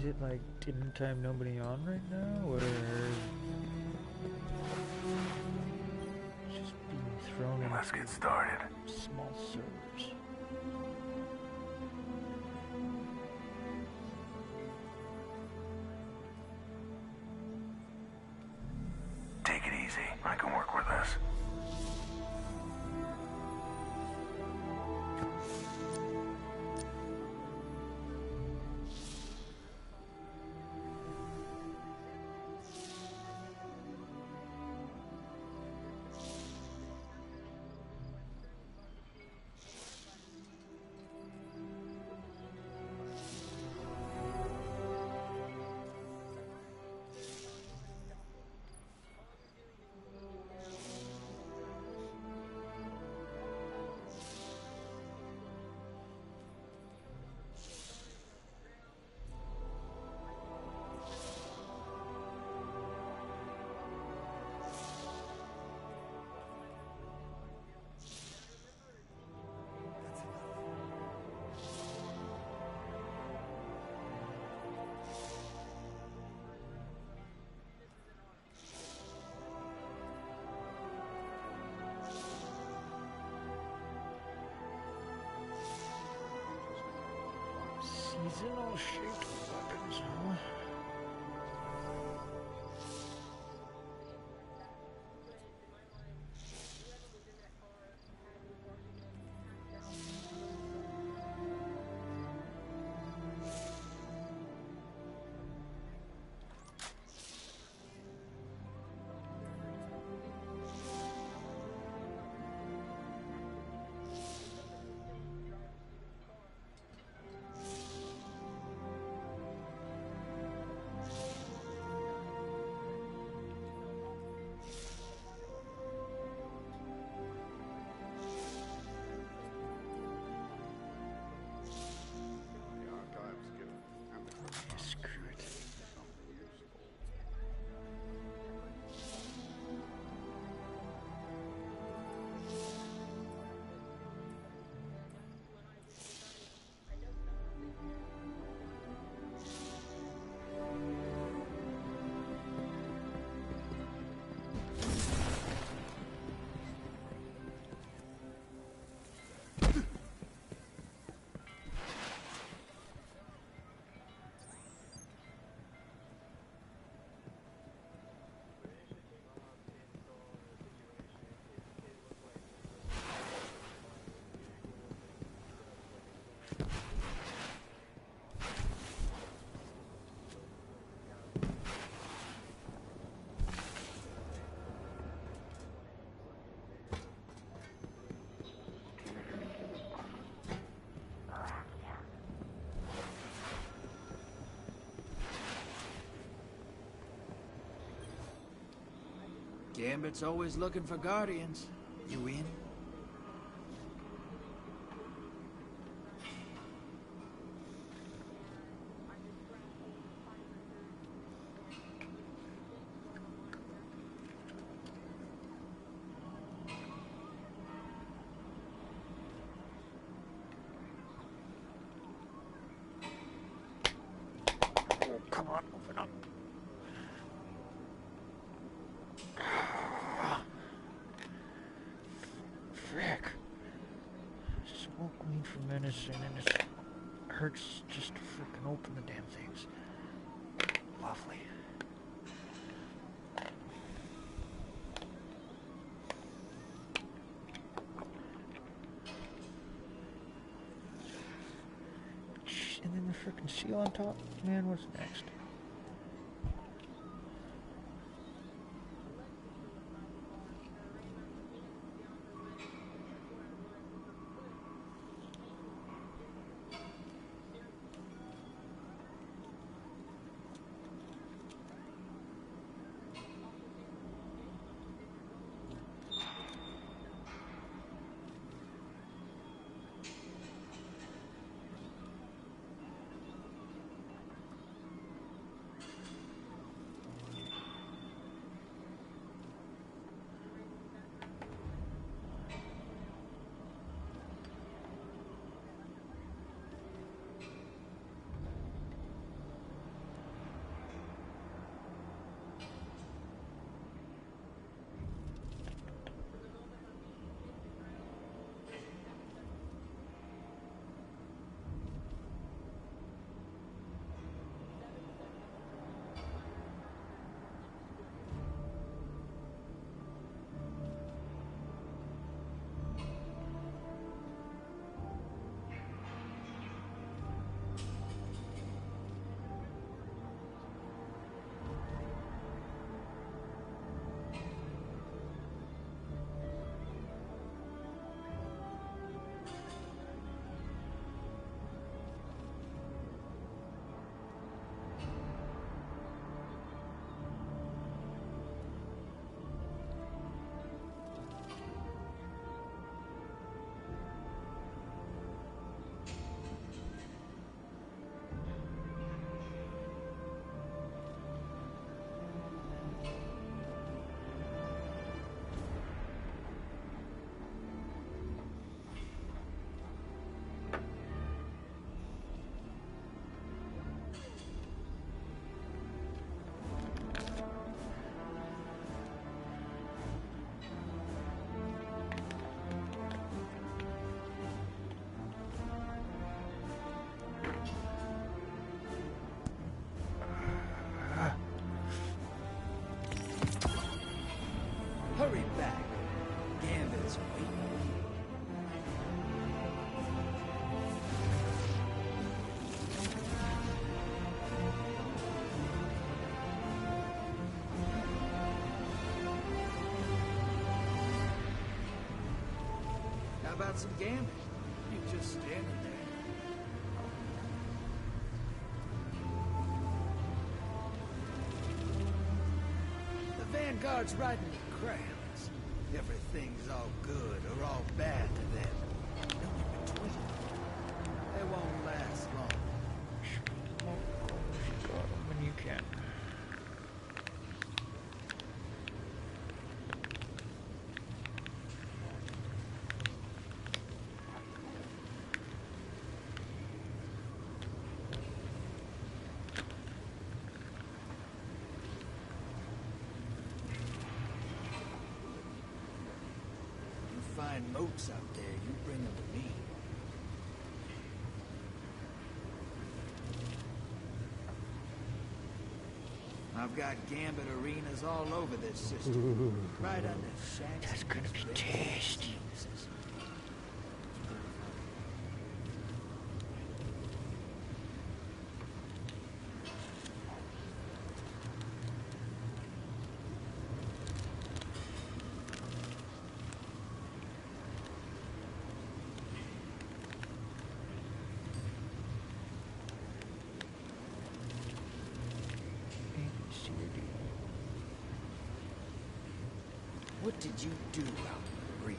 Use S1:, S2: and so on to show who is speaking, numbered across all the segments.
S1: Is it like dinner time, nobody on right now, or just being thrown in?
S2: Let's get started.
S1: Small servers.
S2: Take it easy. I can work with this.
S1: Seasonal shaped weapons, huh?
S3: Gambit's always looking for guardians. You in?
S1: Come on, open up. Frick. Smoke weed for menacing and it hurts just to frickin' open the damn things. Lovely. And then the frickin' seal on top? Man, what's next?
S3: It's waiting. How about some gambling? You just standing there. The Vanguard's riding the crowds. Everything's all good or all bad to them. No in between. They won't last long.
S1: When you can.
S3: Find moats out there, you bring them to me. I've got gambit arenas all over this system. Right under shacks.
S1: That's gonna be tasty.
S3: What did you do out in the reef?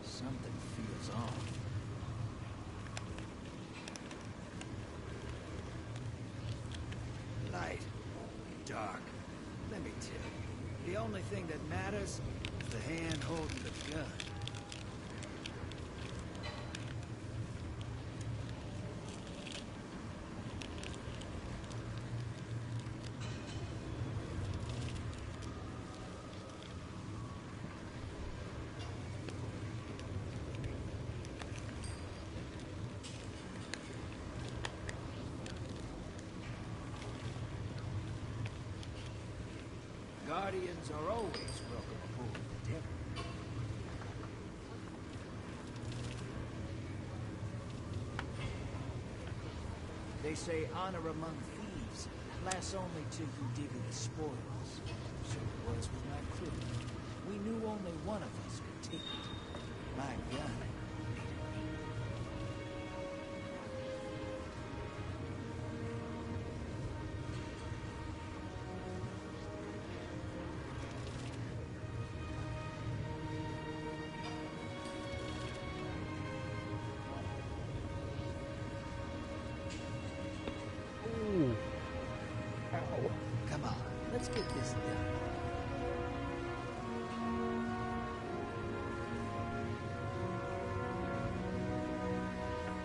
S3: Something feels off. Light, dark. Let me tell you, the only thing that matters is the hand holding the gun. Guardians are always welcome aboard the Devil. They say honor among thieves lasts only till you divvy the spoils. So it was with my crew. We knew only one of us could take it. My gun needed me.
S1: Ooh. Ow.
S3: Come on, let's get this done.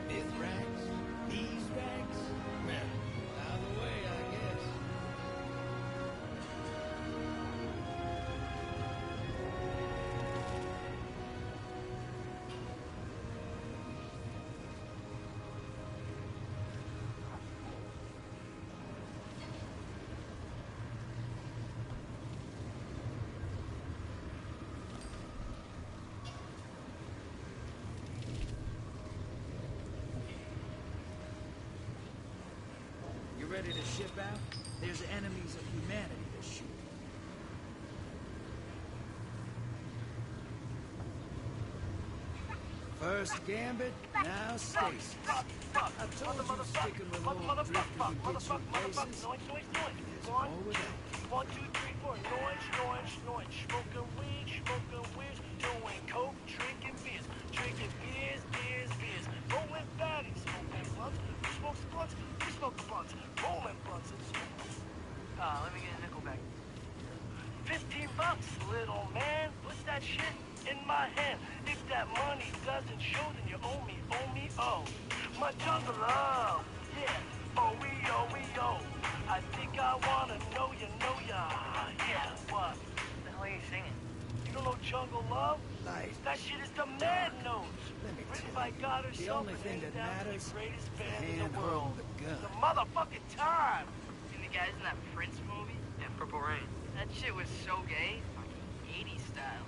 S3: Mithrax? Beeswax? Well, either way, I guess. You ready to ship out? There's enemies of humanity to shoot. First Gambit, now Stasis. I told you sticking with old drifters and get you places. There's more with that.
S4: 1, 2, 3, 4. Noise. Smoking weed. Doing coke, drinking beers. Rolling fatties, smoking blunts. Who smokes blunts? We smoke blunts. Rolling blunts and smoking. Let me get a nickel back. $15, little man. Put that shit in my hand. If that money doesn't show, then you owe me, oh. My jungle love, yeah. Oh, we owe. I think I wanna know ya. Yeah, what? The hell are you singing? You don't know Jungle Love?
S3: Light.
S4: That shit is the man knows.
S3: Let me
S4: Written
S3: tell
S4: by
S3: you,
S4: God herself.
S3: the only
S4: and
S3: thing
S4: named
S3: that
S4: after
S3: matters
S4: the greatest
S3: is the
S4: band in
S3: hand
S4: the world.
S3: holding the gun.
S4: The motherfucking time.
S5: And the guys in that Prince movie?
S4: Yeah, Purple Rain.
S5: That shit was so gay. Fucking 80s style.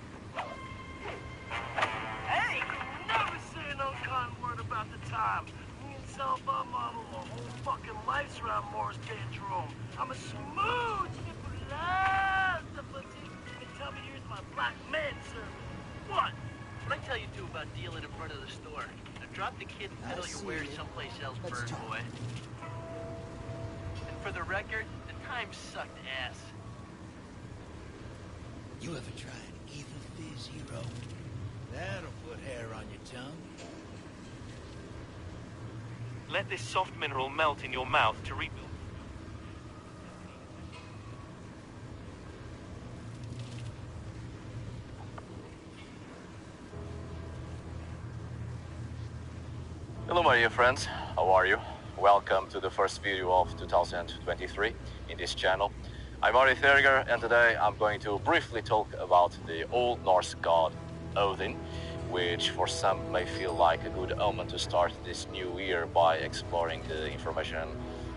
S4: about dealing in front of the store. Now drop the kid and
S3: I
S4: peddle your
S3: see
S4: wares
S3: you.
S4: someplace else,
S3: Let's
S4: bird
S3: talk.
S4: boy. And for the record, the time sucked ass.
S3: You ever tried Evil Fizz, hero? That'll put hair on your tongue.
S6: Let this soft mineral melt in your mouth to rebuild.
S7: Hello my dear friends, how are you? Welcome to the first video of 2023 in this channel. I'm Ari Theriger and today I'm going to briefly talk about the Old Norse god Odin, which for some may feel like a good omen to start this new year by exploring the information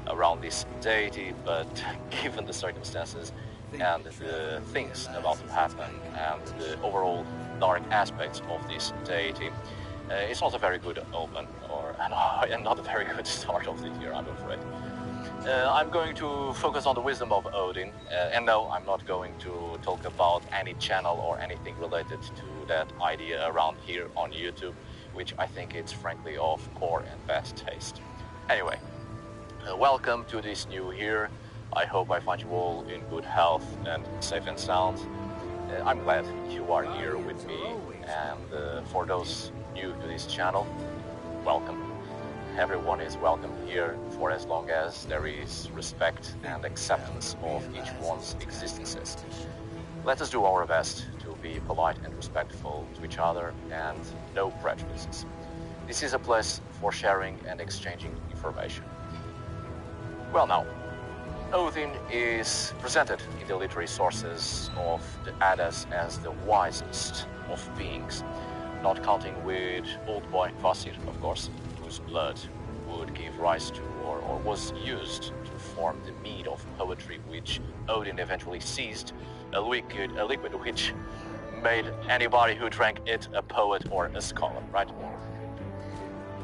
S7: around this deity, but given the circumstances and the things about to happen and the overall dark aspects of this deity, it's not a very good omen, and not a very good start of the year, I'm afraid. I'm going to focus on the wisdom of Odin, and no, I'm not going to talk about any channel or anything related to that idea around here on YouTube, which I think it's frankly of poor and bad taste. Anyway, welcome to this new year. I hope I find you all in good health and safe and sound. I'm glad you are here with me, and for those new to this channel, welcome. Everyone is welcome here for as long as there is respect and acceptance of each one's existences. Let us do our best to be polite and respectful to each other and no prejudices. This is a place for sharing and exchanging information. Well now, Odin is presented in the literary sources of the Eddas as the wisest of beings, not counting with old boy Kvasir, of course, whose blood would give rise to or was used to form the mead of poetry which Odin eventually seized, a liquid which made anybody who drank it a poet or a scholar, right?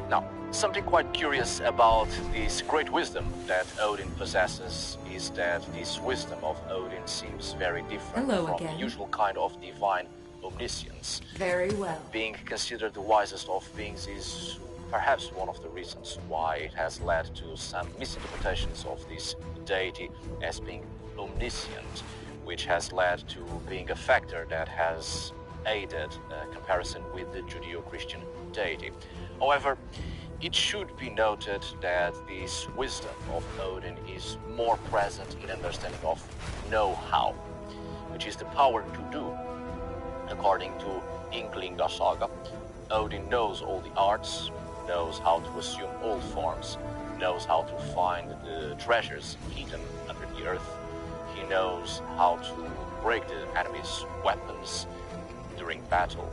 S7: Now, something quite curious about this great wisdom that Odin possesses is that this wisdom of Odin seems very different from the usual kind of divine omniscience.
S8: Very well.
S7: Being considered the wisest of beings is perhaps one of the reasons why it has led to some misinterpretations of this deity as being omniscient, which has led to being a factor that has aided a comparison with the Judeo-Christian deity. However, it should be noted that this wisdom of Odin is more present in understanding of know-how, which is the power to do. According to Ynglinga Saga, Odin knows all the arts, knows how to assume all forms, knows how to find the treasures hidden under the earth. He knows how to break the enemy's weapons during battle.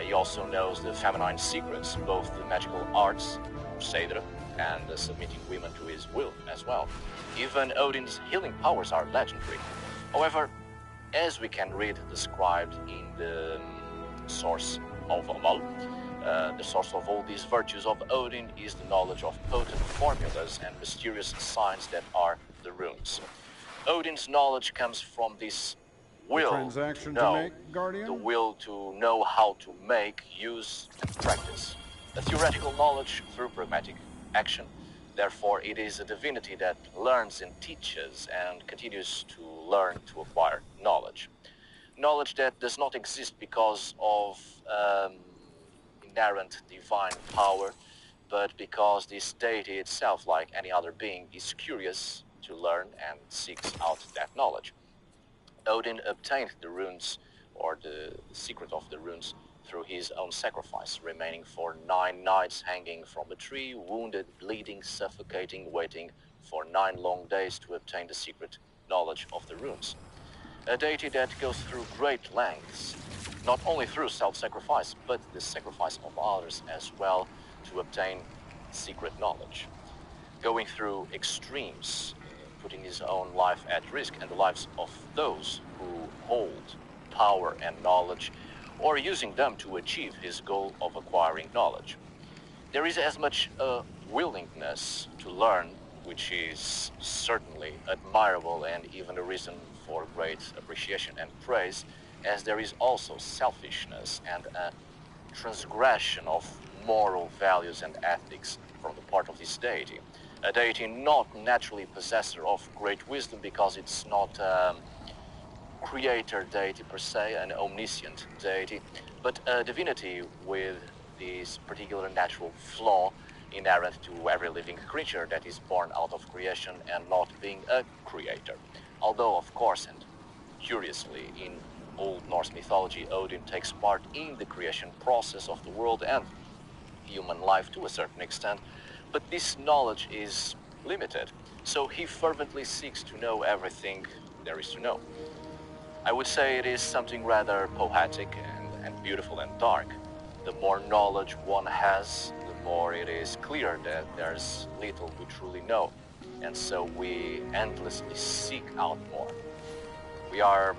S7: He also knows the feminine secrets, both the magical arts, Seidr, and submitting women to his will as well. Even Odin's healing powers are legendary. However, as we can read described in the source of Amal, the source of all these virtues of Odin is the knowledge of potent formulas and mysterious signs that are the runes. Odin's knowledge comes from this will
S9: transaction
S7: to know,
S9: to make, Guardian?
S7: the will to know how to make, use, and practice. A theoretical knowledge through pragmatic action. Therefore, it is a divinity that learns and teaches and continues to learn to acquire knowledge. Knowledge that does not exist because of inherent divine power, but because this deity itself, like any other being, is curious to learn and seeks out that knowledge. Odin obtained the runes, or the secret of the runes, through his own sacrifice, remaining for 9 nights hanging from a tree, wounded, bleeding, suffocating, waiting for 9 long days to obtain the secret knowledge of the runes. A deity that goes through great lengths, not only through self-sacrifice, but the sacrifice of others as well, to obtain secret knowledge. Going through extremes, putting his own life at risk and the lives of those who hold power and knowledge, or using them to achieve his goal of acquiring knowledge. There is as much a willingness to learn, which is certainly admirable and even a reason for great appreciation and praise, as there is also selfishness and a transgression of moral values and ethics from the part of this deity. A deity not naturally possessor of great wisdom because it's not a creator deity per se, an omniscient deity, but a divinity with this particular natural flaw inherent to every living creature that is born out of creation and not being a creator. Although, of course, and curiously, in Old Norse mythology, Odin takes part in the creation process of the world and human life to a certain extent, but this knowledge is limited, so he fervently seeks to know everything there is to know. I would say it is something rather poetic and beautiful and dark. The more knowledge one has, the more it is clear that there's little we truly know, and so we endlessly seek out more. We are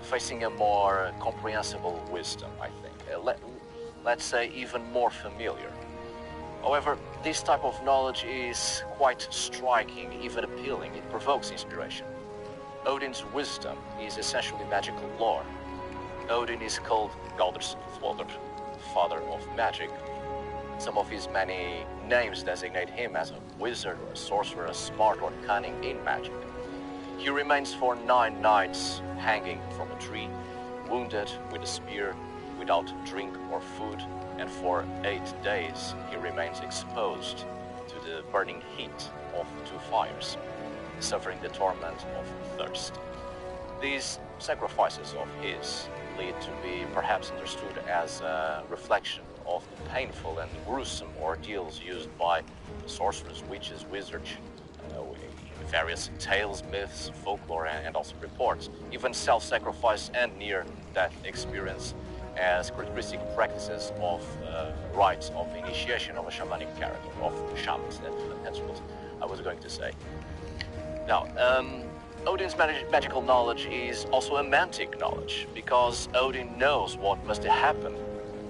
S7: facing a more comprehensible wisdom, I think. Let's say even more familiar. However, this type of knowledge is quite striking, even appealing. It provokes inspiration. Odin's wisdom is essentially magical lore. Odin is called Galdr's father of magic. Some of his many names designate him as a wizard or a sorcerer, a smart or cunning in magic. He remains for 9 nights hanging from a tree, wounded with a spear, without drink or food, and for 8 days he remains exposed to the burning heat of 2 fires, suffering the torment of thirst. These sacrifices of his lead to be perhaps understood as a reflection of the painful and gruesome ordeals used by sorcerers, witches, wizards, in various tales, myths, folklore, and also reports. Even self-sacrifice and near-death experience as characteristic practices of rites of initiation of a shamanic character, of shamans. That's what I was going to say. Now, Odin's magical knowledge is also a mantic knowledge, because Odin knows what must happen.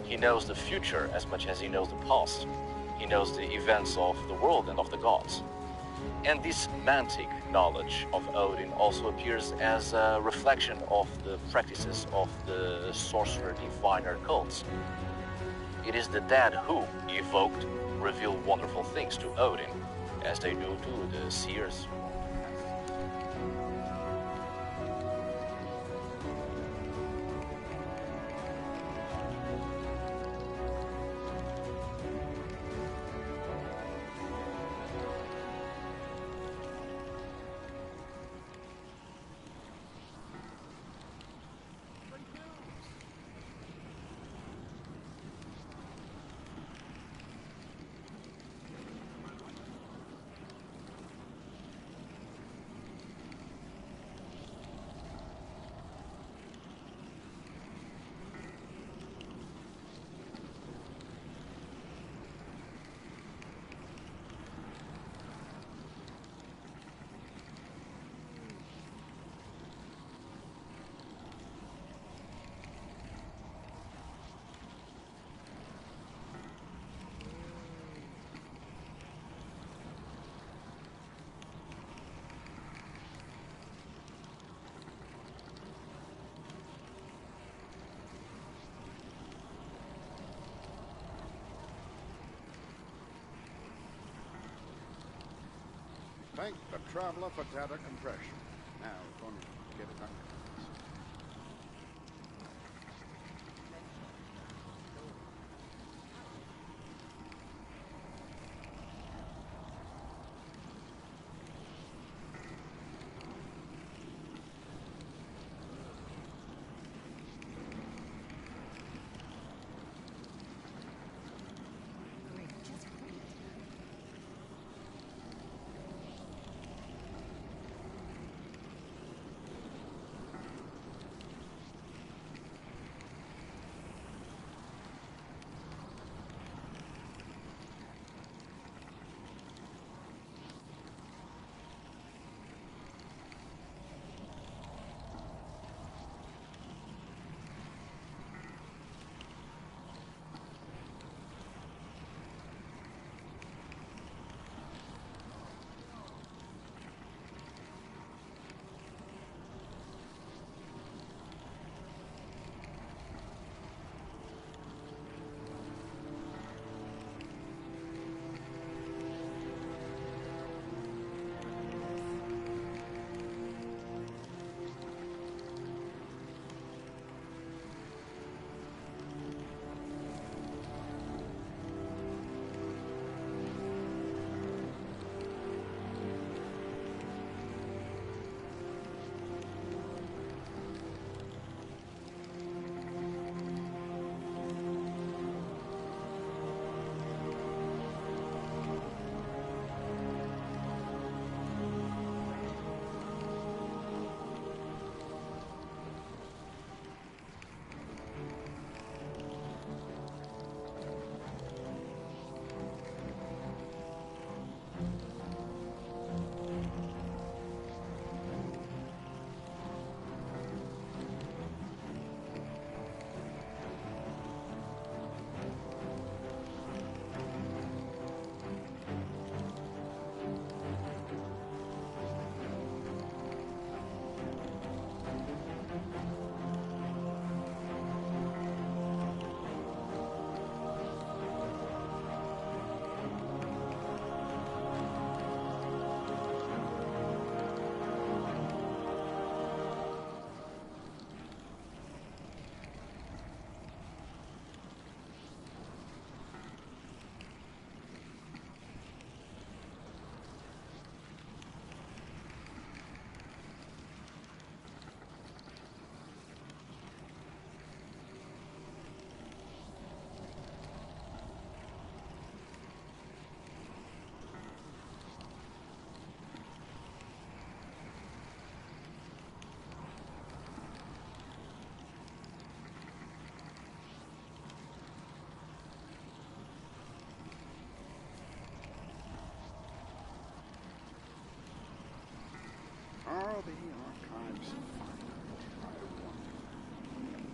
S7: He knows the future as much as he knows the past. He knows the events of the world and of the gods. And this mantic knowledge of Odin also appears as a reflection of the practices of the sorcerer-diviner cults. It is the dead who, evoked, reveal wonderful things to Odin, as they do to the seers.
S8: Thank the traveler for data compression. Now, going to get it under.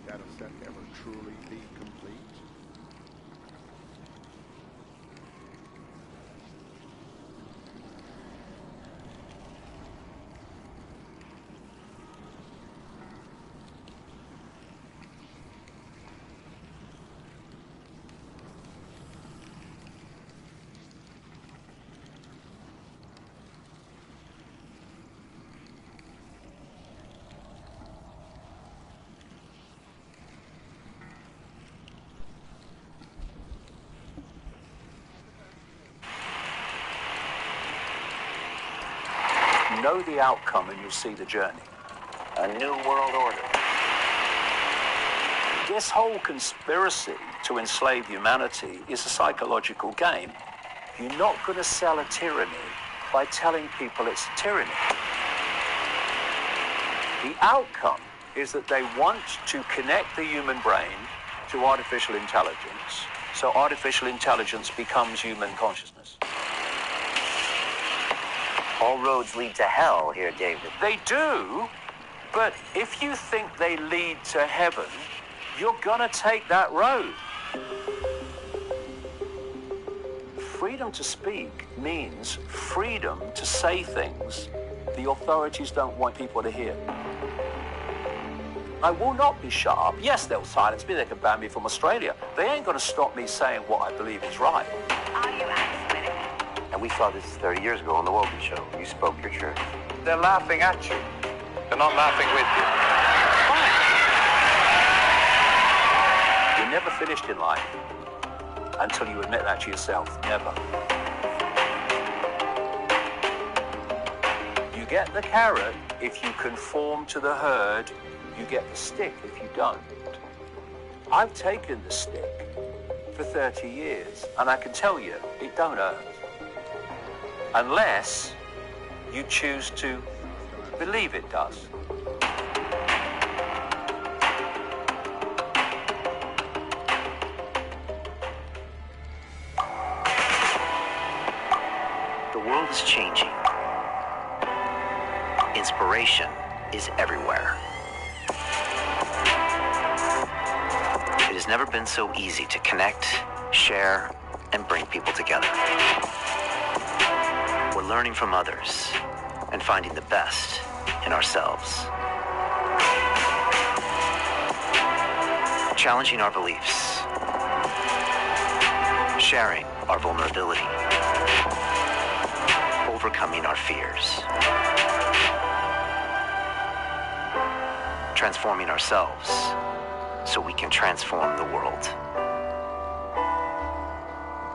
S8: That a set ever truly be complete?
S9: Know the outcome and you'll see the journey. A new world order. This whole conspiracy to enslave humanity is a psychological game. You're not going to sell a tyranny by telling people it's a tyranny. The outcome is that they want to connect the human brain to artificial intelligence, so artificial intelligence becomes human consciousness.
S10: All roads lead to hell here, David.
S9: They do, but if you think they lead to heaven, you're gonna take that road. Freedom to speak means freedom to say things the authorities don't want people to hear. I will not be shut up. Yes, they'll silence me. They can ban me from Australia. They ain't gonna stop me saying what I believe is right.
S10: Are you anti-Semitic? And we saw this 30 years ago on The Wogan Show. You spoke your truth.
S7: They're laughing at you. They're not laughing with you.
S9: Fine. You're never finished in life until you admit that to yourself. Never. You get the carrot if you conform to the herd. You get the stick if you don't. I've taken the stick for 30 years, and I can tell you, it don't hurt. Unless you choose to believe it does.
S10: The world is changing. Inspiration is everywhere. It has never been so easy to connect, share, and bring people together. We're learning from others and finding the best in ourselves. Challenging our beliefs. Sharing our vulnerability. Overcoming our fears. Transforming ourselves so we can transform the world.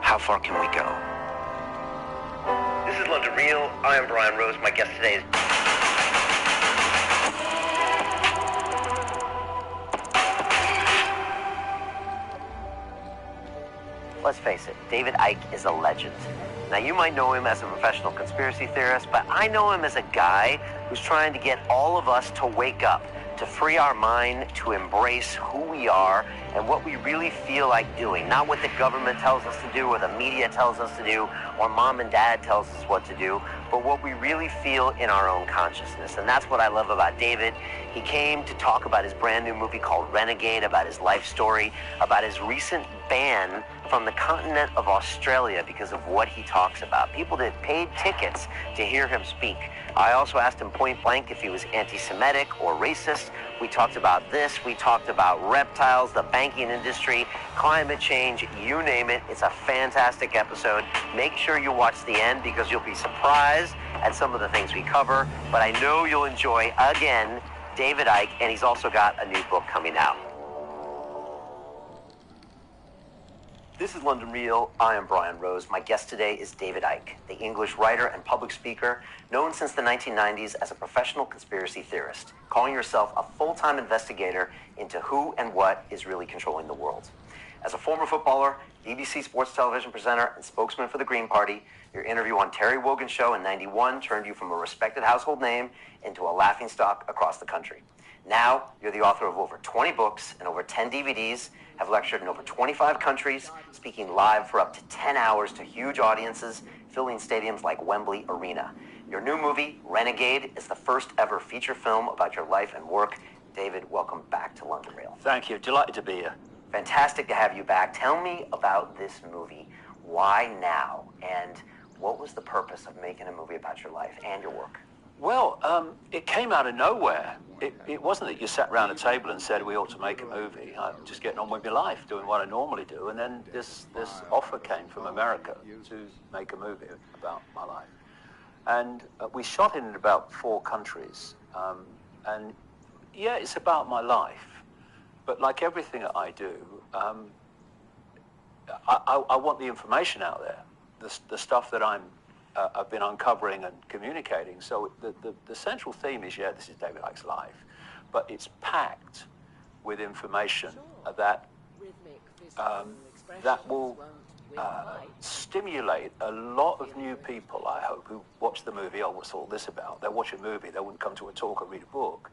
S10: How far can we go?
S11: This is London Real. I am Brian Rose. My guest today is...
S10: Let's face it, David Icke is a legend. Now, you might know him as a professional conspiracy theorist, but I know him as a guy who's trying to get all of us to wake up, to free our mind, to embrace who we are and what we really feel like doing. Not what the government tells us to do or the media tells us to do or mom and dad tells us what to do, but what we really feel in our own consciousness. And that's what I love about David. He came to talk about his brand new movie called Renegade, about his life story, about his recent ban from the continent of Australia because of what he talks about. People that paid tickets to hear him speak. I also asked him point blank if he was anti-Semitic or racist. We talked about this. We talked about reptiles, the banking industry, climate change, you name it. It's a fantastic episode. Make sure you watch the end because you'll be surprised at some of the things we cover. But I know you'll enjoy, again, David Icke, and he's also got a new book coming out. This is London Real. I am Brian Rose. My guest today is David Icke, the English writer and public speaker, known since the 1990s as a professional conspiracy theorist, calling yourself a full-time investigator into who and what is really controlling the world. As a former footballer, BBC sports television presenter, and spokesman for the Green Party, your interview on Terry Wogan's show in '91 turned you from a respected household name into a laughingstock across the country. Now, you're the author of over 20 books and over 10 DVDs, have lectured in over 25 countries, speaking live for up to 10 hours to huge audiences, filling stadiums like Wembley Arena. Your new movie, Renegade, is the first ever feature film about your life and work. David, welcome back to London Real.
S9: Thank you. Delighted to be here.
S10: Fantastic to have you back. Tell me about this movie. Why now? And what was the purpose of making a movie about your life and your work?
S9: Well, it came out of nowhere. It wasn't that you sat around a table and said we ought to make a movie. I'm just getting on with my life, doing what I normally do. And then this offer came from America to make a movie about my life. And we shot it in about 4 countries. And yeah, it's about my life. But like everything that I do, I want the information out there, the stuff that I've been uncovering and communicating. So the central theme is, yeah, this is David Icke's life, but it's packed with information that will stimulate a lot of new people, I hope, who watch the movie. Oh, what's all this about? They'll watch a movie, they wouldn't come to a talk or read a book.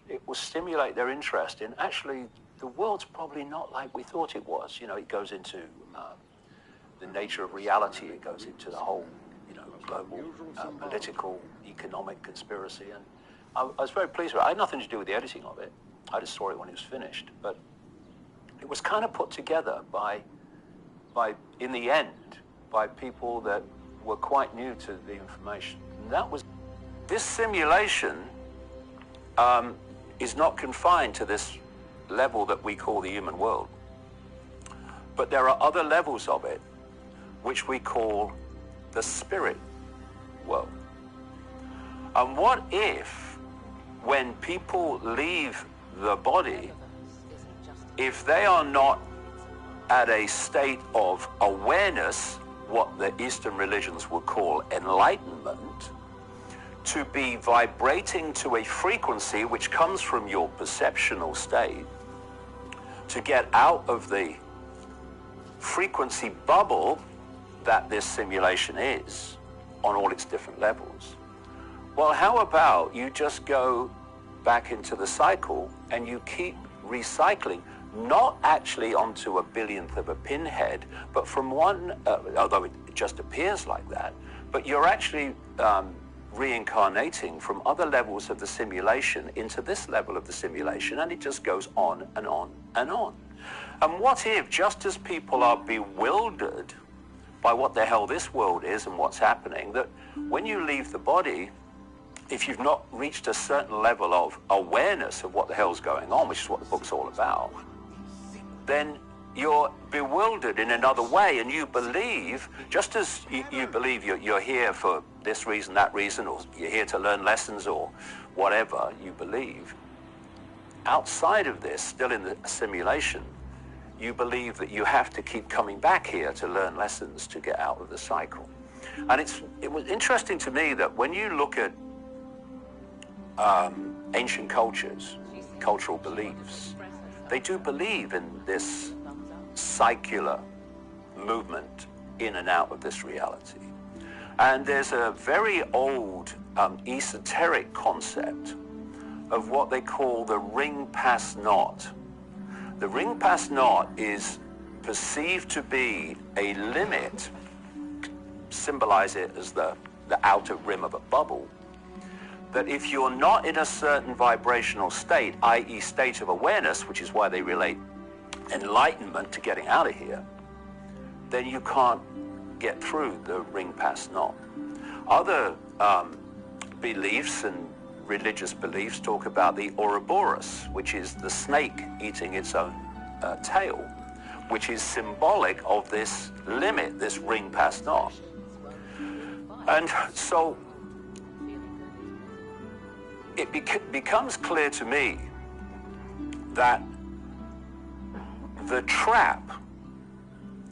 S9: It will stimulate their interest in, actually, the world's probably not like we thought it was. You know, it goes into the nature of reality. It goes into the whole, global political, economic conspiracy. And I was very pleased with it. I had nothing to do with the editing of it. I just saw it when it was finished. But it was kind of put together in the end, by people that were quite new to the information. And that was, this simulation is not confined to this level that we call the human world. But there are other levels of it, which we call the spirit world. And what if, when people leave the body, if they are not at a state of awareness, what the Eastern religions would call enlightenment, to be vibrating to a frequency which comes from your perceptional state, to get out of the frequency bubble that this simulation is on all its different levels. Well, how about you just go back into the cycle and you keep recycling, not actually onto a billionth of a pinhead, but from one, although it just appears like that, but you're actually reincarnating from other levels of the simulation into this level of the simulation, and it just goes on and on and on. And what if, just as people are bewildered by what the hell this world is and what's happening, that when you leave the body, if you've not reached a certain level of awareness of what the hell's going on, which is what the book's all about, then you're bewildered in another way, and you believe, just as you believe you're here for this reason, that reason, or you're here to learn lessons or whatever you believe, outside of this, still in the simulation, you believe that you have to keep coming back here to learn lessons to get out of the cycle. And it was interesting to me that when you look at ancient cultures, cultural beliefs, they do believe in this cycler movement in and out of this reality. And there's a very old esoteric concept of what they call the ring pass knot. The ring pass knot is perceived to be a limit, symbolize it as the outer rim of a bubble, that if you're not in a certain vibrational state, i.e. state of awareness, which is why they relate enlightenment to getting out of here, then you can't get through the ring pass knot. Other beliefs and religious beliefs talk about the Ouroboros, which is the snake eating its own tail, which is symbolic of this limit, this ring pass knot. And so it becomes clear to me that the trap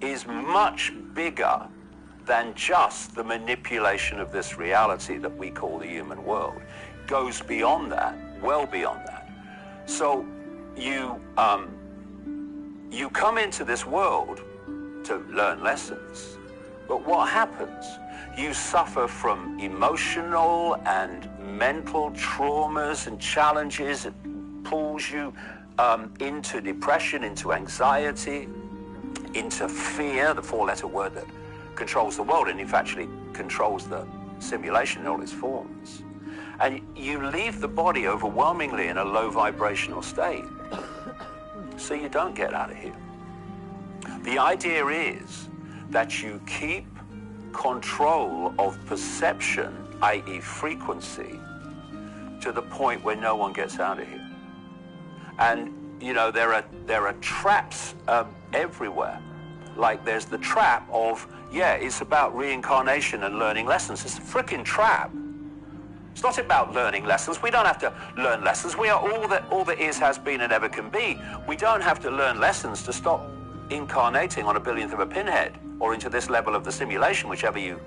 S9: is much bigger than just the manipulation of this reality that we call the human world. It goes beyond that, well beyond that. So you come into this world to learn lessons, but what happens? You suffer from emotional and mental traumas and challenges. It pulls you into depression, into anxiety, into fear, the 4-letter word that controls the world, and if actually controls the simulation in all its forms. And you leave the body overwhelmingly in a low vibrational state, so you don't get out of here. The idea is that you keep control of perception, i.e. frequency, to the point where no one gets out of here. And, you know, there are traps everywhere. Like there's the trap of, yeah, it's about reincarnation and learning lessons. It's a freaking trap. It's not about learning lessons. We don't have to learn lessons. We are all that is, has been, and ever can be. We don't have to learn lessons to stop incarnating on a billionth of a pinhead or into this level of the simulation, whichever you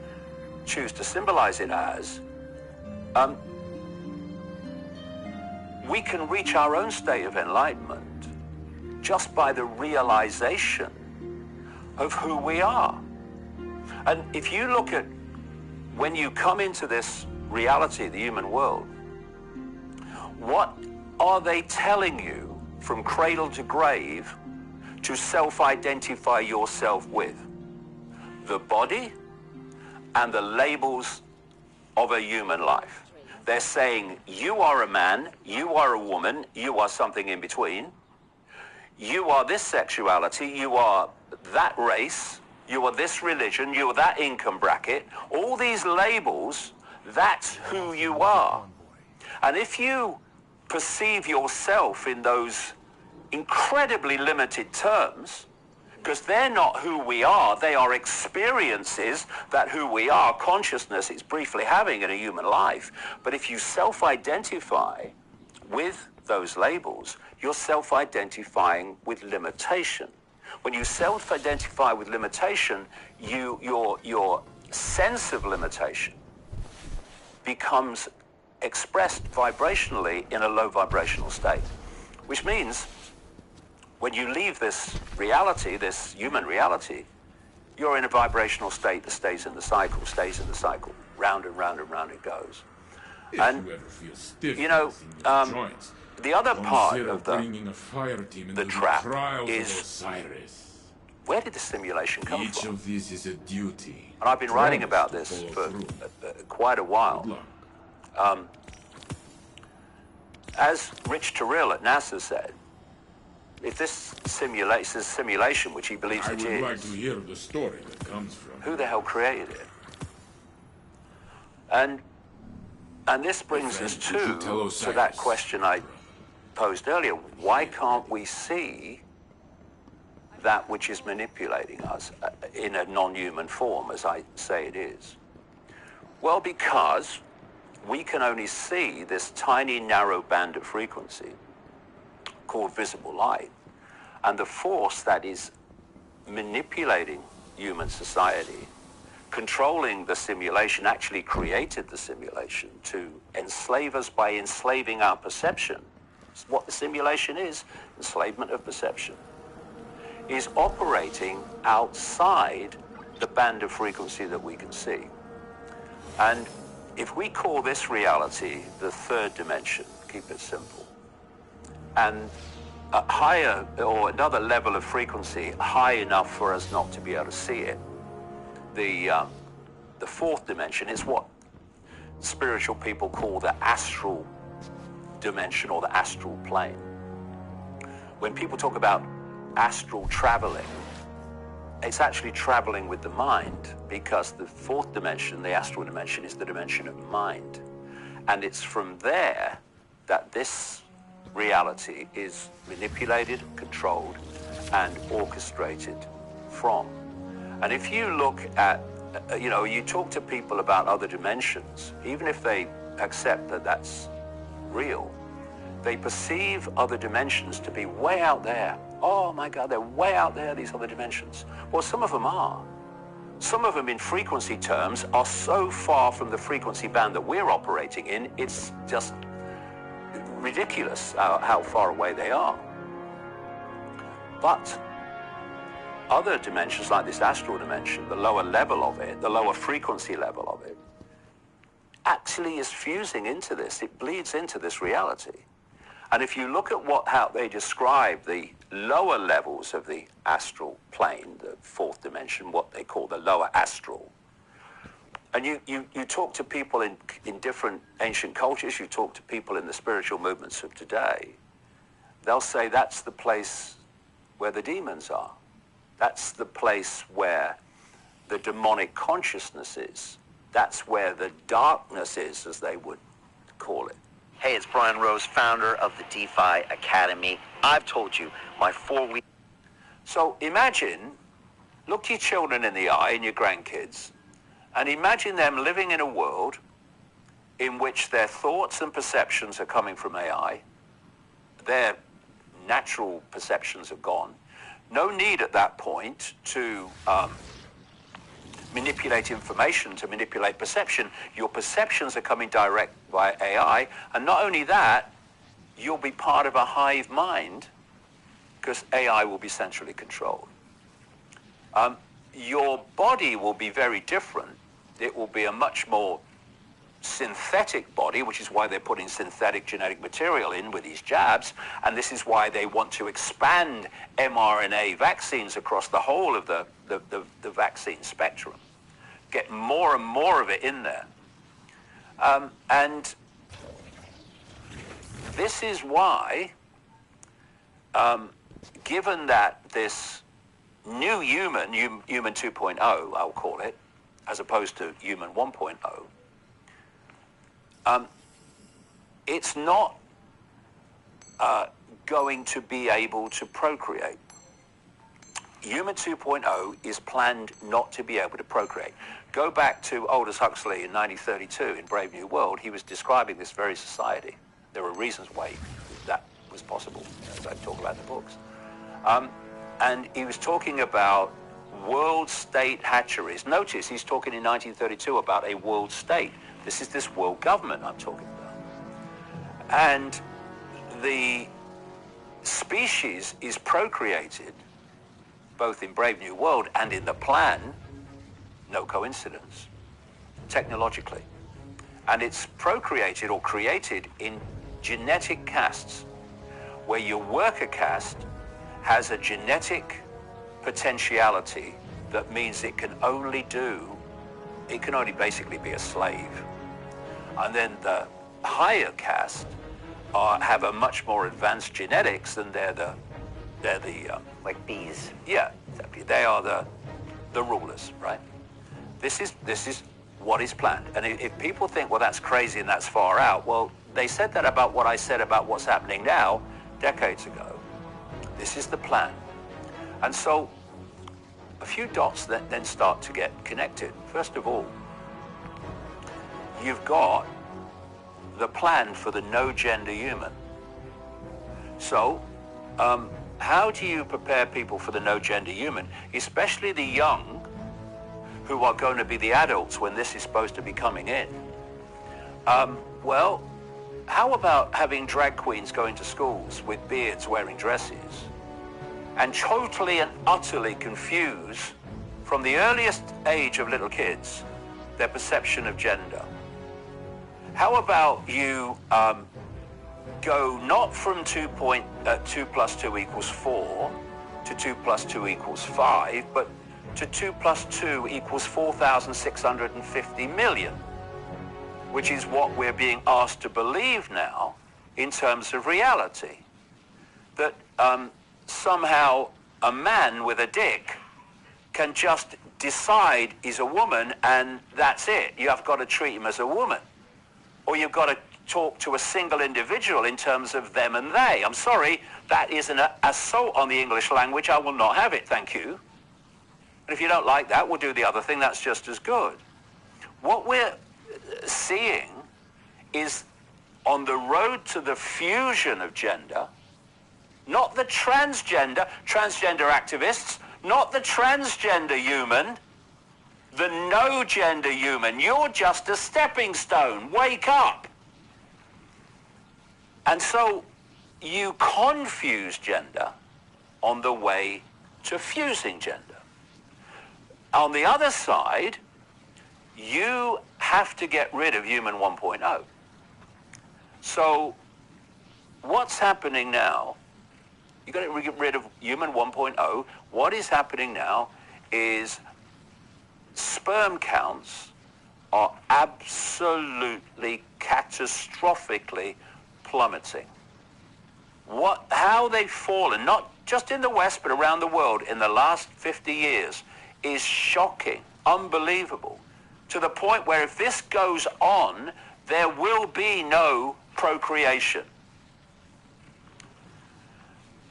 S9: choose to symbolize it as. We can reach our own state of enlightenment just by the realization of who we are. And if you look at when you come into this reality, the human world, what are they telling you from cradle to grave to self-identify yourself with? The body and the labels of a human life. They're saying you are a man, you are a woman, you are something in between, you are this sexuality, you are that race, you are this religion, you are that income bracket. All these labels, that's who you are. And if you perceive yourself in those incredibly limited terms, because they're not who we are, they are experiences that who we are, consciousness, is briefly having in a human life. But if you self-identify with those labels, you're self-identifying with limitation. When you self-identify with limitation, your sense of limitation becomes expressed vibrationally in a low vibrational state, which means when you leave this reality, this human reality, you're in a vibrational state that stays in the cycle, round and round and round it goes. And, you know, the other part of the trap is, where did the simulation come from?
S12: Each of these is a duty.
S9: And I've been writing about this for quite a while. As Rich Terrell at NASA said, if this simulation, which he believes it is,
S12: I would like to hear the story that comes from.
S9: Who the hell created it? And this brings us to that question I posed earlier. Why can't we see that which is manipulating us in a non-human form, as I say it is? Well, because we can only see this tiny, narrow band of frequency called visible light, and the force that is manipulating human society, controlling the simulation, actually created the simulation to enslave us by enslaving our perception. It's what the simulation is, enslavement of perception, is operating outside the band of frequency that we can see. And if we call this reality the third dimension, keep it simple, and a higher or another level of frequency high enough for us not to be able to see it, the fourth dimension is what spiritual people call the astral dimension or the astral plane. When people talk about astral traveling, it's actually traveling with the mind, because the fourth dimension, the astral dimension, is the dimension of mind. And it's from there that this reality is manipulated, controlled, and orchestrated from. And if you look at, you talk to people about other dimensions, even if they accept that that's real, they perceive other dimensions to be way out there. Oh my God, they're way out there, these other dimensions. Well, some of them are. Some of them in frequency terms are so far from the frequency band that we're operating in, it's just ridiculous how far away they are. But other dimensions like this astral dimension, the lower level of it, the lower frequency level of it, actually is fusing into this. It bleeds into this reality. And if you look at how they describe the lower levels of the astral plane, the fourth dimension, what they call the lower astral, And you talk to people in different ancient cultures, you talk to people in the spiritual movements of today, they'll say that's the place where the demons are. That's the place where the demonic consciousness is. That's where the darkness is, as they would call it.
S10: Hey, it's Brian Rose, founder of the DeFi Academy. I've told you, my 4-week...
S9: So imagine, look your children in the eye and your grandkids, and imagine them living in a world in which their thoughts and perceptions are coming from AI. Their natural perceptions are gone. No need at that point to manipulate information, to manipulate perception. Your perceptions are coming direct by AI. And not only that, you'll be part of a hive mind because AI will be centrally controlled. Your body will be very different. It will be a much more synthetic body, which is why they're putting synthetic genetic material in with these jabs, and this is why they want to expand mRNA vaccines across the whole of the vaccine spectrum. Get more and more of it in there. And this is why, given that this new human 2.0, I'll call it, as opposed to human 1.0, it's not going to be able to procreate. Human 2.0 is planned not to be able to procreate. Go back to Aldous Huxley in 1932 in Brave New World. He was describing this very society. There were reasons why that was possible, as I talk about in the books. And he was talking about world state hatcheries. Notice he's talking in 1932 about a world state. This is this world government I'm talking about. And the species is procreated, both in Brave New World and in the plan, no coincidence, technologically. And it's procreated or created in genetic castes, where your worker caste has a genetic potentiality that means it can only basically be a slave. And then the higher caste have a much more advanced genetics, and they're the
S10: like bees.
S9: Yeah, exactly. They are the rulers, right? This is what is planned. And if people think, well, that's crazy and that's far out, well, they said that about what I said about what's happening now decades ago. This is the plan. And so a few dots that then start to get connected. First of all, you've got the plan for the no-gender human. So, how do you prepare people for the no-gender human, especially the young who are going to be the adults when this is supposed to be coming in? Well, how about having drag queens going to schools with beards wearing dresses and totally and utterly confuse from the earliest age of little kids their perception of gender? How about you go not from 2 plus 2 equals 4 to 2 plus 2 equals 5, but to 2 plus 2 equals 4,650 million, which is what we're being asked to believe now in terms of reality. That somehow a man with a dick can just decide he's a woman and that's it. You have got to treat him as a woman. Or you've got to talk to a single individual in terms of them and they. I'm sorry, that is an assault on the English language. I will not have it, thank you. And if you don't like that, we'll do the other thing. That's just as good. What we're seeing is on the road to the fusion of gender, not the transgender activists, not the transgender human, the no-gender human. You're just a stepping stone. Wake up. And so you confuse gender on the way to fusing gender. On the other side, you have to get rid of human 1.0. So what's happening now? You've got to get rid of human 1.0. What is happening now is sperm counts are absolutely catastrophically plummeting. How they've fallen, not just in the West, but around the world in the last 50 years, is shocking, unbelievable, to the point where if this goes on, there will be no procreation.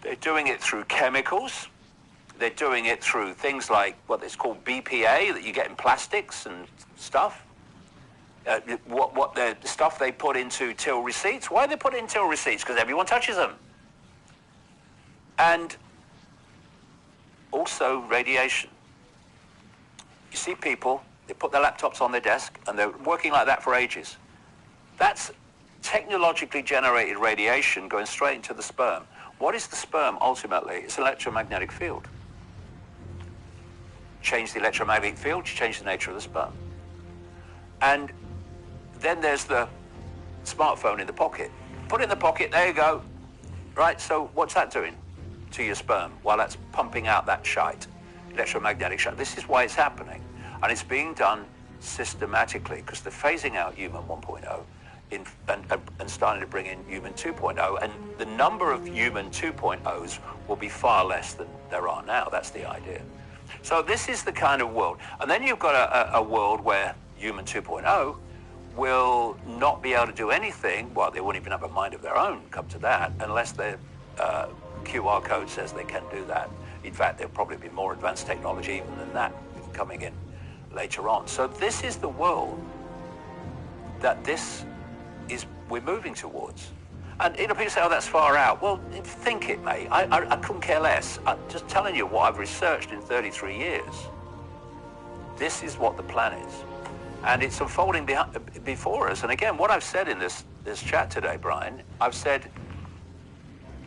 S9: They're doing it through chemicals. They're doing it through things like what is called BPA that you get in plastics and stuff. The stuff they put into till receipts. Why do they put it in till receipts? Because everyone touches them. And also radiation. You see people, they put their laptops on their desk and they're working like that for ages. That's technologically generated radiation going straight into the sperm. What is the sperm ultimately? It's an electromagnetic field. Change the electromagnetic field, you change the nature of the sperm. And then there's the smartphone in the pocket. Put it in the pocket, there you go. Right, so what's that doing to your sperm while that's pumping out that shite, electromagnetic shite? This is why it's happening. And it's being done systematically because they're phasing out human 1.0 and starting to bring in human 2.0. And the number of human 2.0s will be far less than there are now. That's the idea. So this is the kind of world. And then you've got a world where human 2.0 will not be able to do anything. Well, they won't even have a mind of their own, come to that, unless their QR code says they can do that. In fact, there'll probably be more advanced technology even than that coming in later on. So this is the world that we're moving towards. And people say, oh, that's far out. Well, think it, mate. I couldn't care less. I'm just telling you what I've researched in 33 years. This is what the plan is. And it's unfolding before us. And again, what I've said in this chat today, Brian, I've said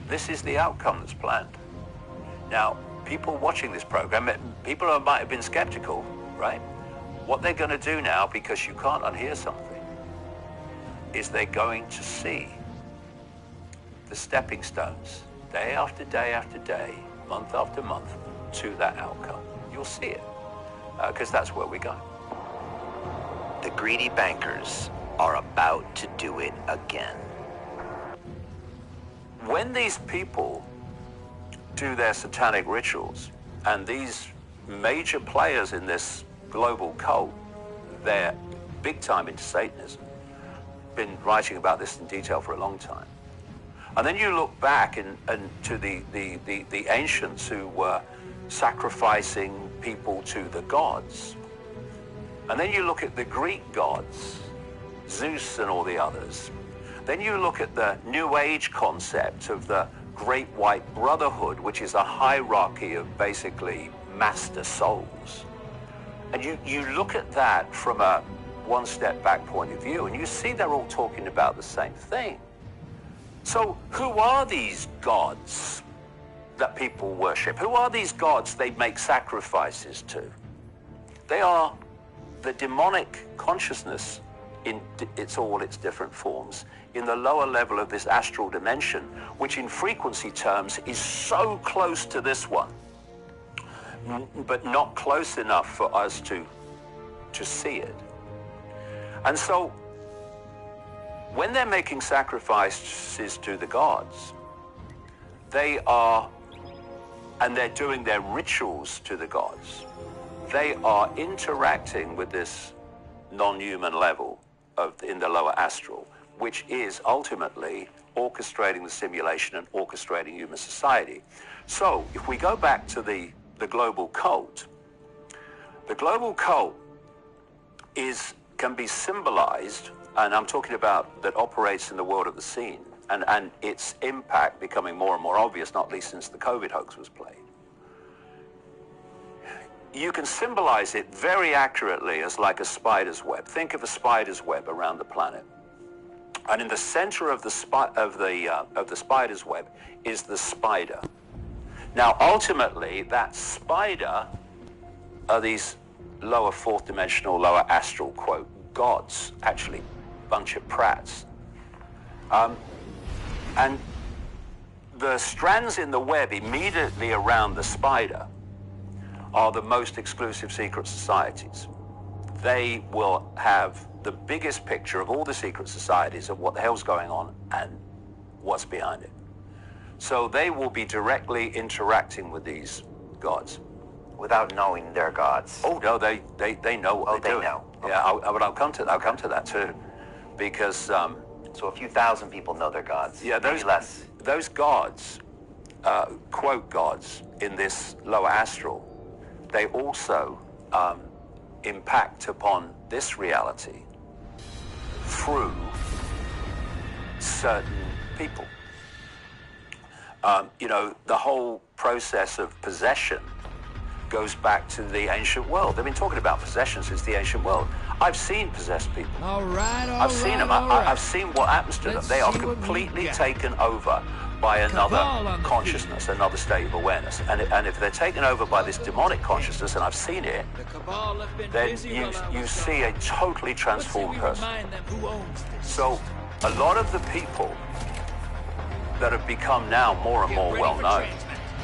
S9: this is the outcome that's planned. Now, people watching this program, people who might have been skeptical, right? What they're going to do now, because you can't unhear something, is they're going to see the stepping stones, day after day after day, month after month, to that outcome. You'll see it, because that's where we're going.
S10: The greedy bankers are about to do it again.
S9: When these people do their satanic rituals, and these major players in this global cult, they're big time into Satanism, been writing about this in detail for a long time. And then you look back to the ancients who were sacrificing people to the gods. And then you look at the Greek gods, Zeus and all the others. Then you look at the New Age concept of the Great White Brotherhood, which is a hierarchy of basically master souls. And you look at that from a one-step back point of view, and you see they're all talking about the same thing. So who are these gods that people worship? Who are these gods they make sacrifices to? They are the demonic consciousness in all its different forms, in the lower level of this astral dimension, which in frequency terms is so close to this one, but not close enough for us to see it. And so when they're making sacrifices to the gods, they're doing their rituals to the gods, they are interacting with this non-human level in the lower astral, which is ultimately orchestrating the simulation and orchestrating human society. So if we go back to the global cult, the global cult can be symbolized, and I'm talking about that operates in the world of the seen, and its impact becoming more and more obvious, not least since the COVID hoax was played. You can symbolize it very accurately as like a spider's web. Think of a spider's web around the planet. And in the center of the spider's web is the spider. Now, ultimately, that spider are these lower fourth dimensional, lower astral, quote, gods, actually, bunch of prats. And the strands in the web immediately around the spider are the most exclusive secret societies. they will have the biggest picture of all the secret societies of what the hell's going on and what's behind it. So they will be directly interacting with these gods.
S10: Without knowing they're gods.
S9: Oh no, they know what they're doing.
S10: Know. Okay.
S9: Yeah, but I'll come to that too, because
S10: so a few thousand people know they're gods.
S9: Yeah,
S10: maybe less.
S9: Those gods, quote gods in this lower astral, they also impact upon this reality through certain people. You know, the whole process of possession goes back to the ancient world. They've been talking about possession since the ancient world. I've seen possessed people.
S3: All right,
S9: I've seen them. I've seen what happens to them. They are completely taken over by another consciousness, another state of awareness. And if they're taken over by this demonic consciousness, and I've seen it, then you see a totally transformed person. So a lot of the people that have become now more and more well known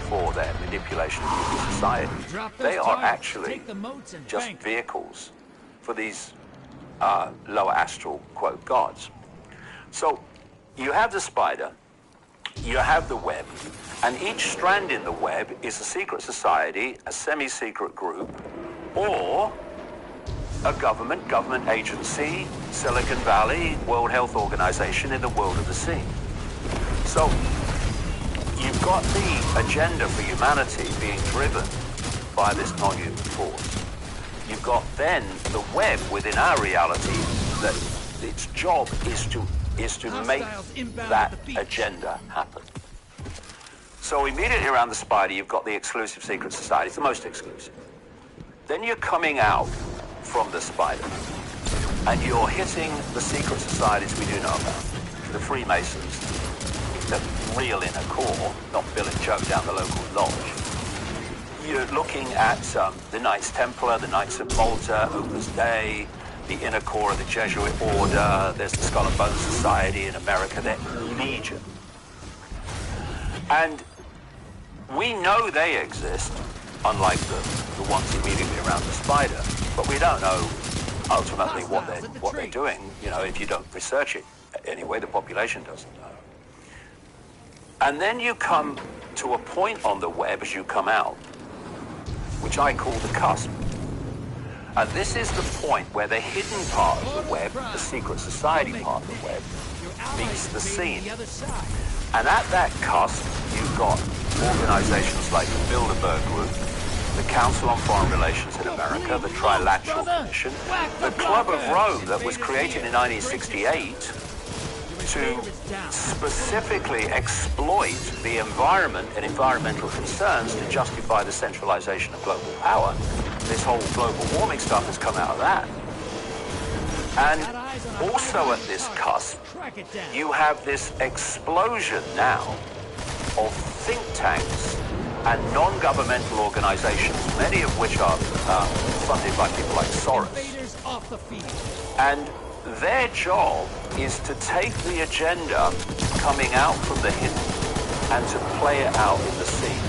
S9: for their manipulation of human society, they are actually just vehicles for these lower astral, quote, gods. So you have the spider, you have the web, and each strand in the web is a secret society, a semi-secret group, or a government agency, Silicon Valley, World Health Organization in the world of the sea. So you've got the agenda for humanity being driven by this non-human force. You've got then the web within our reality that its job is to make that agenda happen. So immediately around the spider, you've got the exclusive secret society. It's the most exclusive. Then you're coming out from the spider, and you're hitting the secret societies we do know about. The Freemasons, the real inner core, not Bill and Joe down the local lodge. You're looking at the Knights Templar, the Knights of Malta, Opus Dei, the inner core of the Jesuit order. There's the Skull and Bones Society in America. They're legion. And we know they exist, unlike the ones immediately around the spider, but we don't know ultimately what they're doing, you know, if you don't research it. Anyway, the population doesn't know. And then you come to a point on the web as you come out, which I call the cusp. And this is the point where the hidden part of the web, the secret society part of the web, meets the scene. And at that cusp, you've got organizations like the Bilderberg Group, the Council on Foreign Relations in America, the Trilateral Commission, the Club of Rome that was created in 1968 to specifically exploit the environment and environmental concerns to justify the centralization of global power. This whole global warming stuff has come out of that. And also at this cusp, you have this explosion now of think tanks and non-governmental organizations, many of which are funded by people like Soros. And their job is to take the agenda coming out from the hidden and to play it out in the scene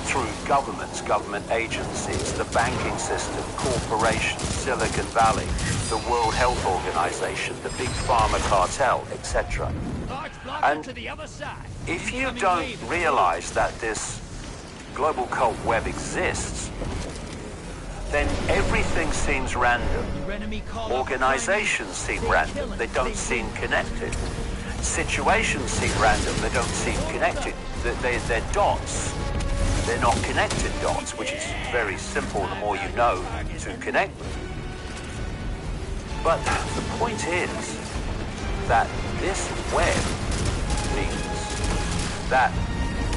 S9: through governments, government agencies, the banking system, corporations, Silicon Valley, the World Health Organization, the big pharma cartel, etc. And if you don't realize that this global cult web exists, then everything seems random. Organizations seem random. They don't seem connected. Situations seem random. They don't seem connected. They're dots. They're not connected dots, which is very simple the more you know to connect them. But the point is that this web means that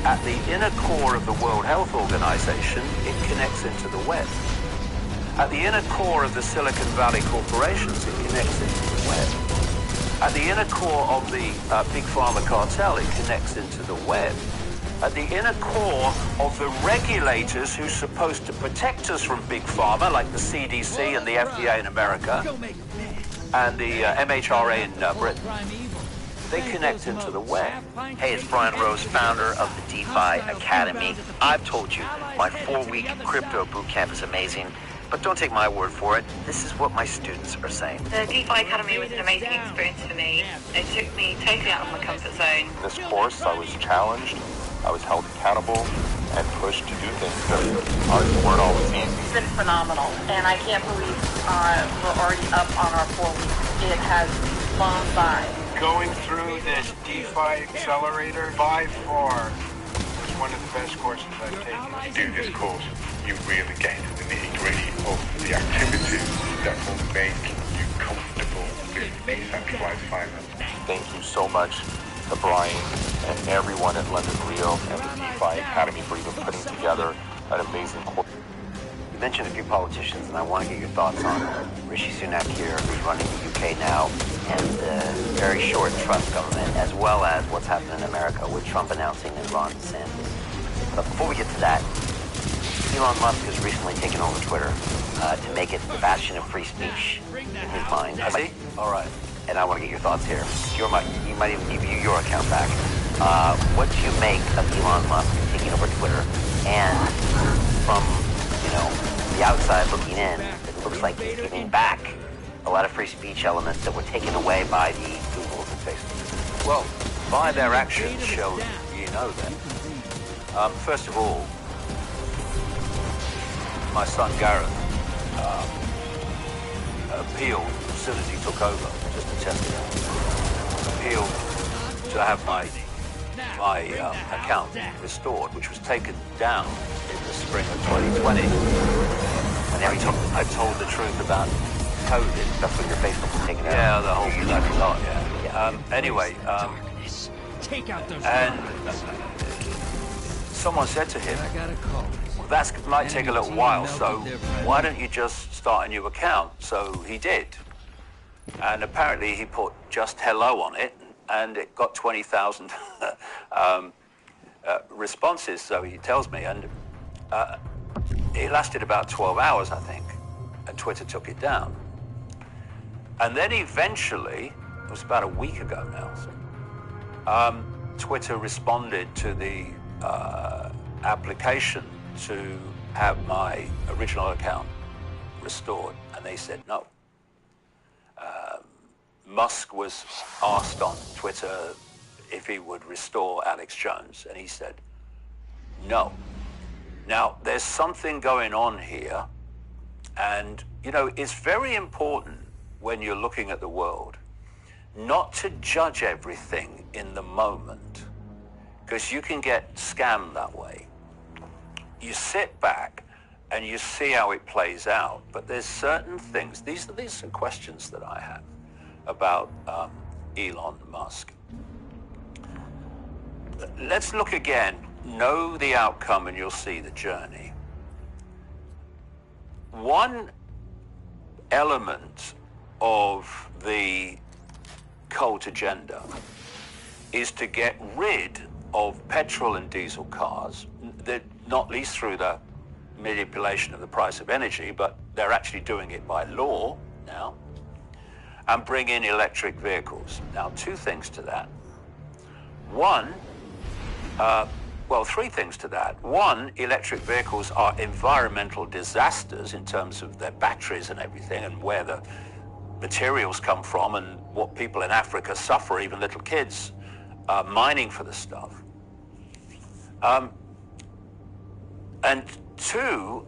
S9: at the inner core of the World Health Organization, it connects into the web. At the inner core of the Silicon Valley corporations, it connects into the web. At the inner core of the big pharma cartel, it connects into the web. At the inner core of the regulators who's supposed to protect us from big pharma, like the CDC and the FDA in America, and the MHRA in Britain, they connect into the web.
S10: Hey, it's Brian Rose, founder of the DeFi Academy. I've told you, my 4-week crypto bootcamp is amazing. But don't take my word for it. This is what my students are saying.
S5: The DeFi Academy was an amazing experience for me. It took me totally out of my comfort zone.
S13: This course, I was challenged, I was held accountable, and pushed to do things that weren't always easy.
S5: It's been phenomenal, and I can't believe we're already up on our 4 weeks. It has flown by.
S14: Going through this DeFi accelerator by far was one of the best courses I've taken.
S15: Do this course, you really get into the nitty-gritty of the activities that will make you comfortable with decentralized finance.
S13: Thank you so much to Brian and everyone at London Real and the DeFi Academy for even putting together an amazing course.
S10: You mentioned a few politicians, and I want to get your thoughts on Rishi Sunak here, who's running the UK now, and the very short Trump government, as well as what's happening in America with Trump announcing and Ron DeSantis. But before we get to that, Elon Musk has recently taken over Twitter to make it the bastion of free speech in his mind.
S9: I see? All right.
S10: And I want to get your thoughts here. He might even give you your account back. What do you make of Elon Musk taking over Twitter? And from, the outside looking in, it looks like he's giving back a lot of free speech elements that were taken away by the Googles and Facebook.
S9: Well, by their actions show you know that. First of all, my son Gareth appealed as soon as he took over, just to test it out. Appealed to have my account restored, which was taken down in the spring of 2020. And I told the truth about COVID.
S10: That's when your Facebook was taken out.
S9: Yeah, the whole bloody lot, yeah. Anyway,
S3: Take out those
S9: and someone said to him, well, that might take a little while, so why don't you just start a new account? So he did. And apparently he put just hello on it, and it got 20,000 responses, so he tells me. And it lasted about 12 hours, I think, and Twitter took it down. And then eventually, it was about a week ago now, so, Twitter responded to the application to have my original account restored, and they said no. Musk was asked on Twitter if he would restore Alex Jones, and he said no. Now, there's something going on here, and, it's very important when you're looking at the world not to judge everything in the moment, because you can get scammed that way. You sit back and you see how it plays out, but there's certain things, these are some questions that I have about Elon Musk. Let's look again, know the outcome and you'll see the journey. One element of the cult agenda is to get rid of petrol and diesel cars, not least through the manipulation of the price of energy, but they're actually doing it by law now, and bring in electric vehicles. Now, two things to that. One, three things to that. One, electric vehicles are environmental disasters in terms of their batteries and everything, and where the materials come from, and what people in Africa suffer, even little kids, mining for the stuff. And two,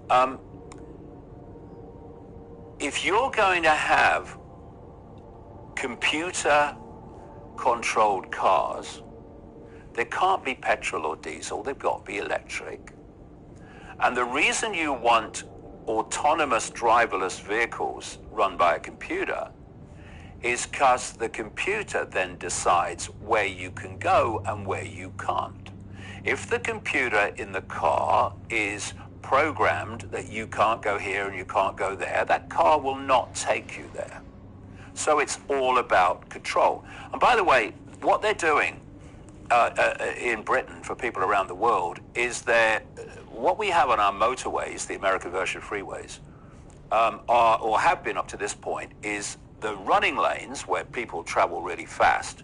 S9: if you're going to have computer-controlled cars, they can't be petrol or diesel, they've got to be electric. And the reason you want autonomous driverless vehicles run by a computer is because the computer then decides where you can go and where you can't. If the computer in the car is programmed that you can't go here and you can't go there, that car will not take you there. So it's all about control. And by the way, what they're doing in Britain for people around the world is what we have on our motorways, the American version freeways, are, or have been up to this point, is the running lanes where people travel really fast.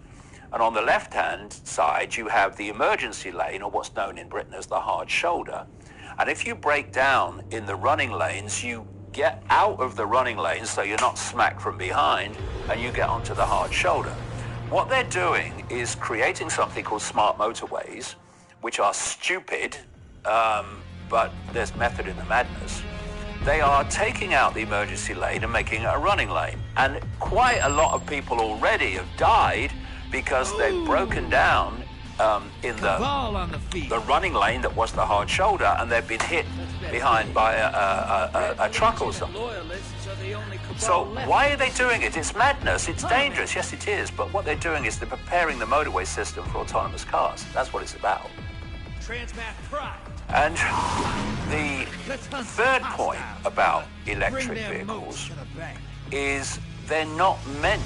S9: And on the left-hand side, you have the emergency lane, or what's known in Britain as the hard shoulder. And if you break down in the running lanes, you get out of the running lane so you're not smacked from behind, and you get onto the hard shoulder. What they're doing is creating something called smart motorways, which are stupid, but there's method in the madness. They are taking out the emergency lane and making it a running lane. And quite a lot of people already have died because they've broken down in the running lane that was the hard shoulder, and they've been hit behind by a truck or something. So why are they doing it? It's madness. It's dangerous. Yes, it is. But what they're doing is they're preparing the motorway system for autonomous cars. That's what it's about.
S3: Transmat Pride.
S9: And the third point about electric vehicles is they're not meant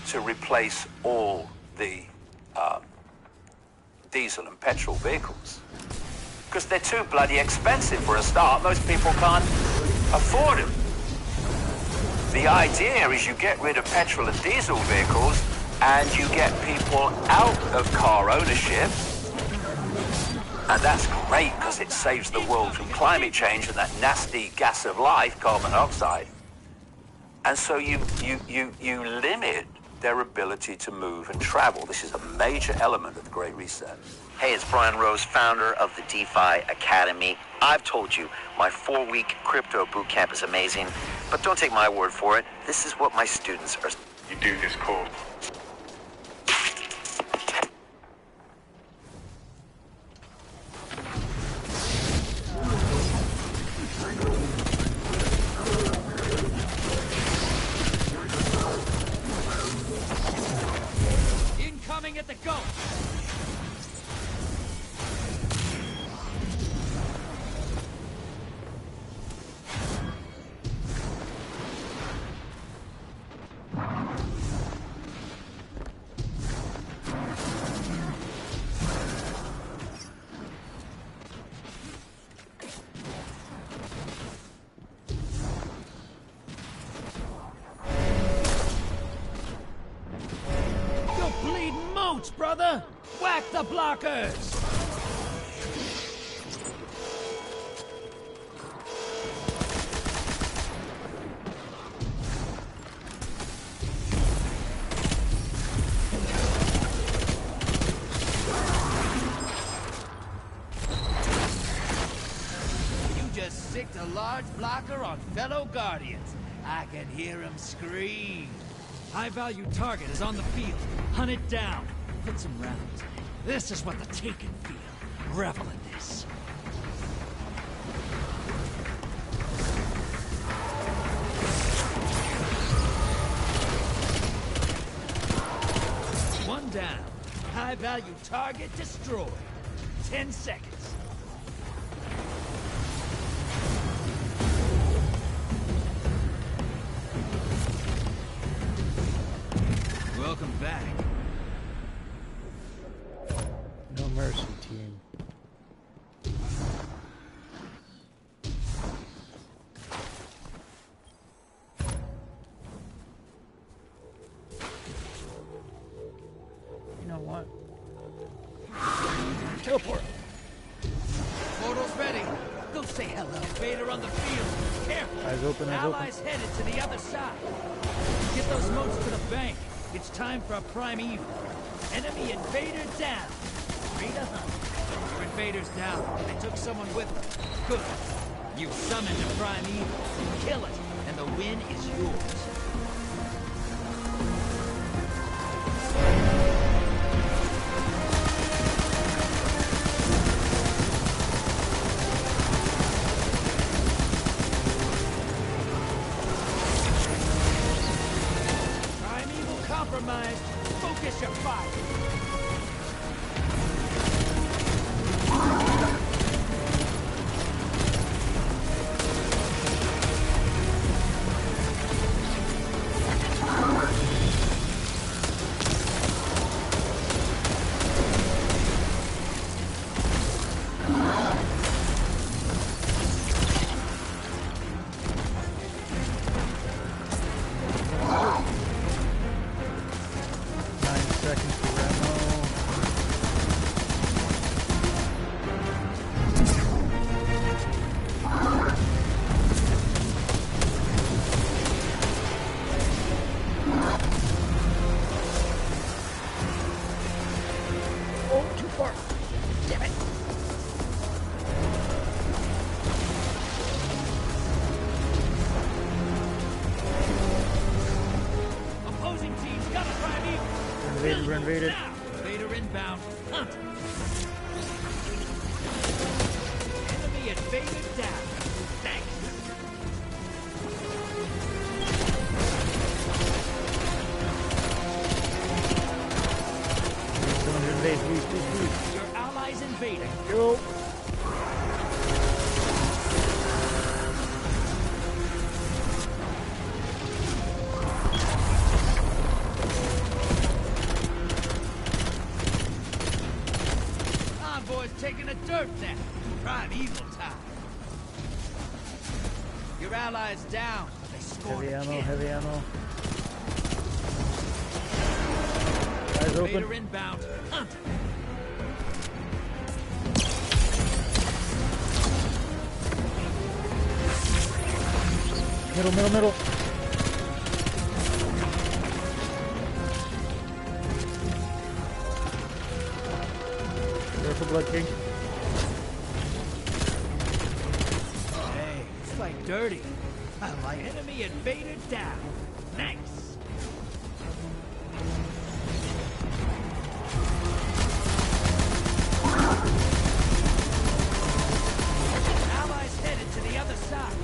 S9: to replace all the diesel and petrol vehicles, because they're too bloody expensive for a start. Most people can't afford them. The idea is you get rid of petrol and diesel vehicles and you get people out of car ownership. And that's great because it saves the world from climate change and that nasty gas of life, carbon dioxide. And so you limit their ability to move and travel. This is a major element of the Great Reset.
S10: Hey, it's Brian Rose, founder of the DeFi Academy. I've told you, my 4-week crypto bootcamp is amazing, but don't take my word for it. This is what my students are.
S15: You do this course.
S3: Incoming at the go. Brother, whack the blockers! You just sicked a large blocker on fellow Guardians. I can hear him scream. High-value target is on the field. Hunt it down. Put some rounds. This is what the Taken feel. Revel in this. One down. High-value target destroyed. 10 seconds. Welcome back.
S1: No mercy, team. You know what? Teleport.
S3: Portal's ready. Go say hello. Vader on the field. Careful.
S1: Eyes open, eyes open.
S3: Allies headed to the other side. Get those motes to the bank. It's time for a primeval. Enemy invader down. Free to hunt. Your invader's down. They took someone with them. Good. You summoned a primeval. Kill it, and the win is yours. Focus your fire.
S1: Seconds for ammo. never invaded.
S3: Invader inbound. Hunt. Enemy invaded down. Thanks.
S1: Someone invade, please.
S3: Your allies invading.
S1: Go.
S3: Envoy's taking a dirt nap. Primeval time. Your allies down, but they scored
S1: Heavy
S3: a
S1: ammo,
S3: kill.
S1: heavy ammo. Eyes open.
S3: Invader inbound. Hunt.
S1: Middle. Careful, Blood King.
S3: Hey, it's like dirty. I like enemy invaded down. Nice. Allies headed to the other side.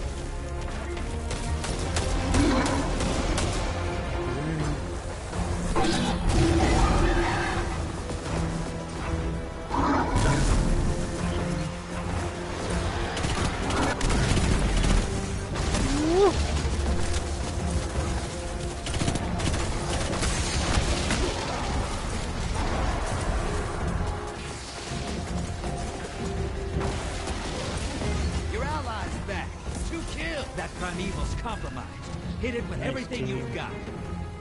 S3: Your allies back. 2 kills. That Primeval's compromised. Hit it with everything you've got.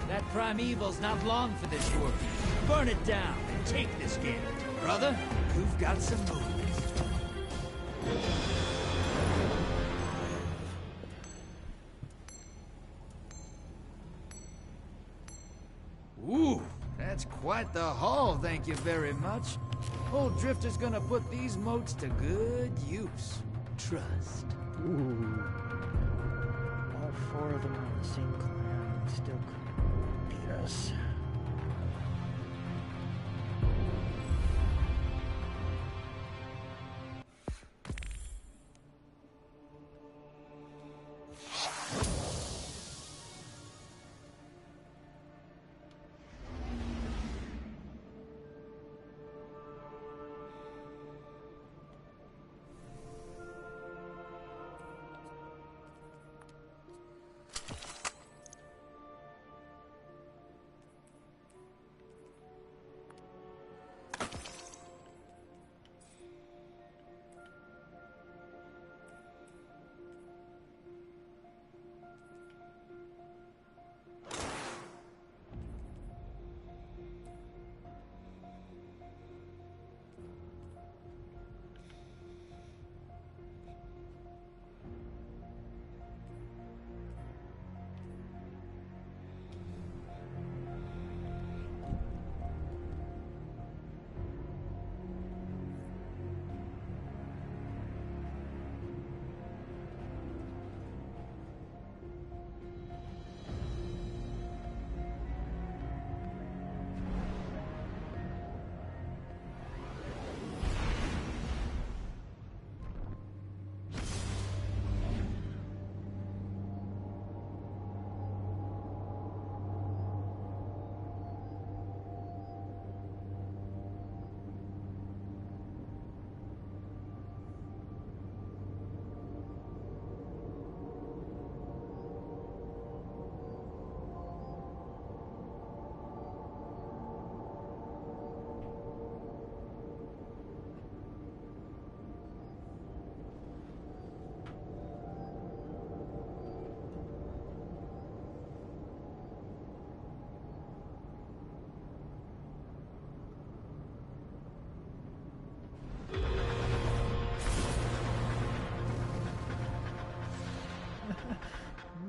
S3: That Primeval's not long for this world. Burn it down and take this game. Brother, you've got some moves. Ooh, that's quite the haul, thank you very much. Old Drifter's gonna put these moats to good use. Trust.
S1: Ooh. All 4 of them are the same clan and still couldn't beat us.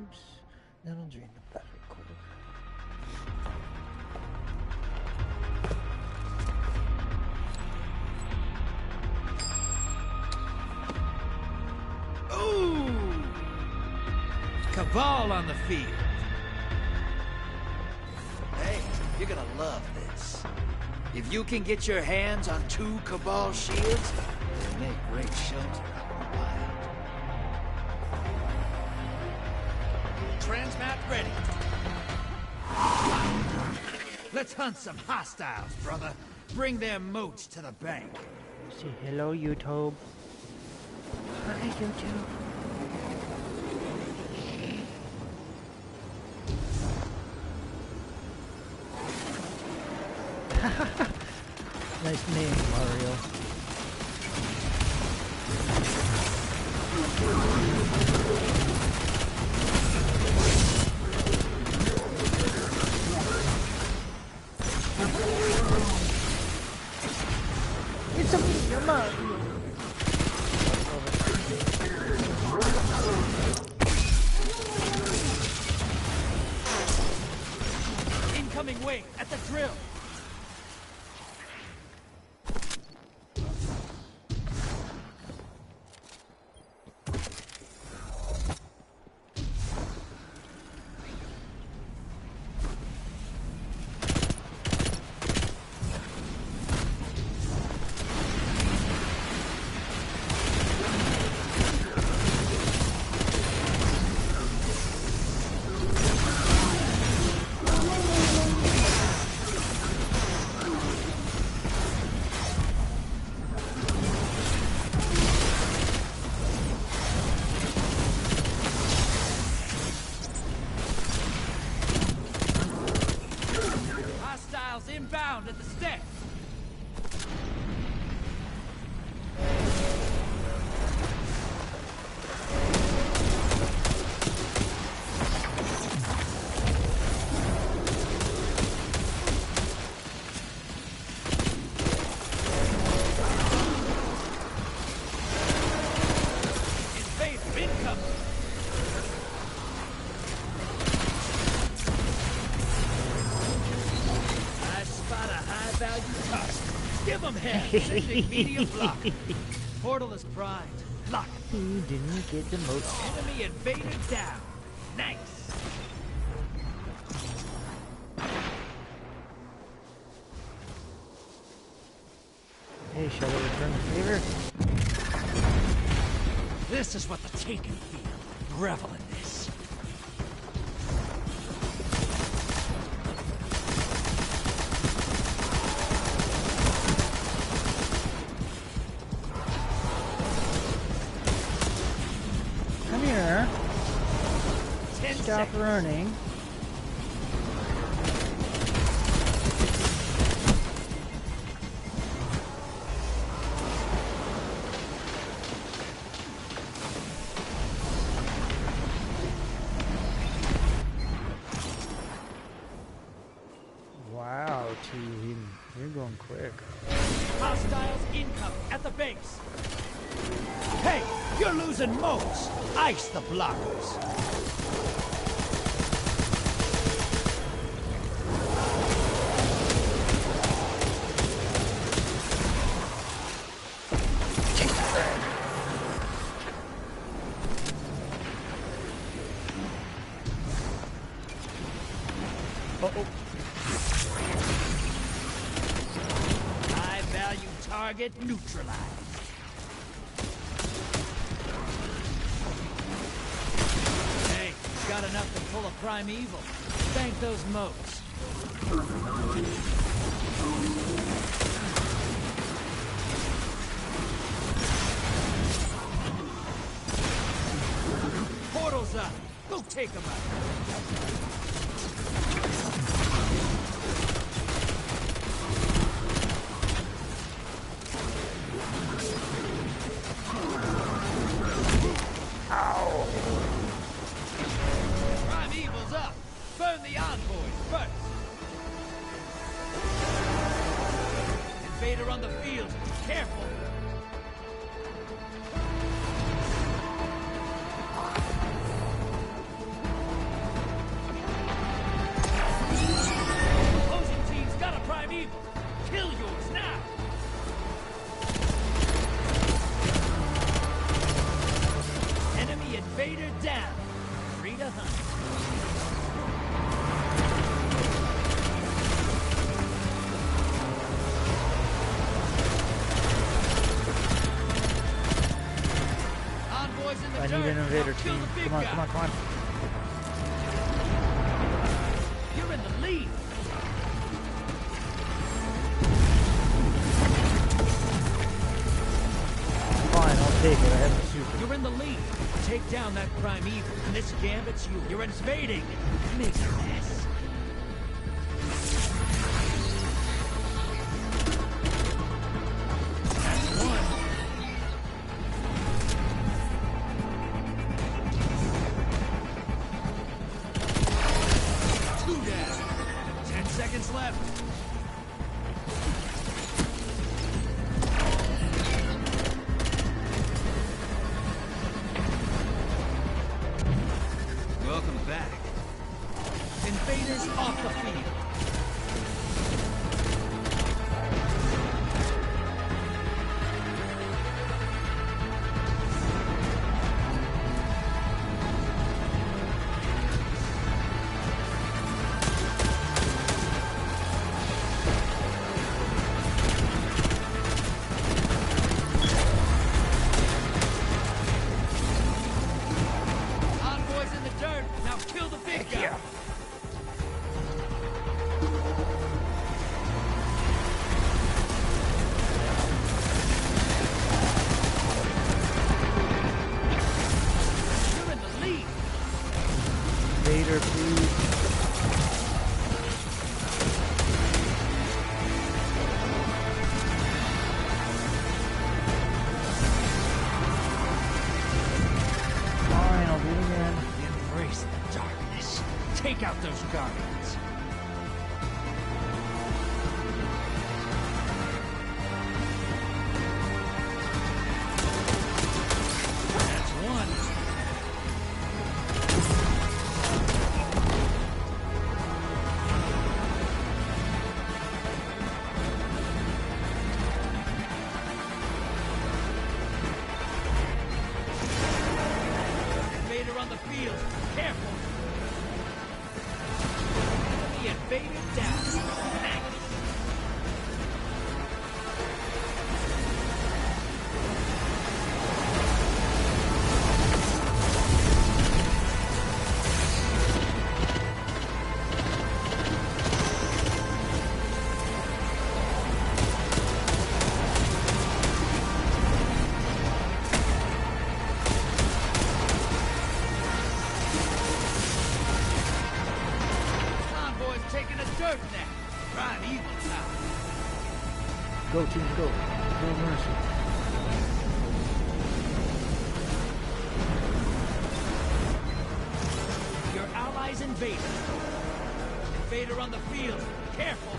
S1: Oops. That'll drain the battery cord.
S3: Ooh! Cabal on the field. Hey, You're gonna love this. If you can get your hands on 2 Cabal shields, they make great shelter out in the wild. Transmat ready. Let's hunt some hostiles, brother. Bring their moats to the bank.
S1: Say hello, YouTube. Hi, YouTube. Nice name, Mario. It's a Mario.
S3: Incoming wing at the drill. Inbound at the steps. Invader incoming. Give him hell! Sending medium block. Portal is primed. Lock.
S1: He didn't get the moat.
S3: Enemy invader down. Nice.
S1: Hey, shall we return the favor?
S3: This is what the Taken feel. Revel in this.
S1: Come here.
S3: 10
S1: Stop
S3: seconds.
S1: running. Wow, T, you're going quick.
S3: Hostiles incoming at the base. Hey, you're losing moats. Ice the blockers.
S1: Uh-oh.
S3: High value target neutralized. Hey, got enough to pull a primeval. Thank those moats. Portal's up. Go take them out. Primeval's up. Burn the envoys first. Invader on the field. Be careful. Opposing team's got a primeval. Kill yours now. Enemy invader down. Free to hunt.
S1: team. Come on, come on, come on.
S3: You're in the lead.
S1: Fine, I'll take it. I have the super.
S3: You're in the lead. Take down that primeval, and this gambit's you. You're invading. Make a mess. That's one. Two down. 10 seconds left. Welcome back. Invaders off the field. Envoys in the dirt. Now kill the big guy. You're in the lead.
S1: Vader, please. Fine, I'll do it again.
S3: Embrace the darkness. Take out those guardians. That's one. Invader on the field. Careful. Enemy invader down. Convoy's taking a dirt nap. Prime evil time.
S1: Go, team, go. No mercy.
S3: Your allies invaded. Invader on the field. Careful.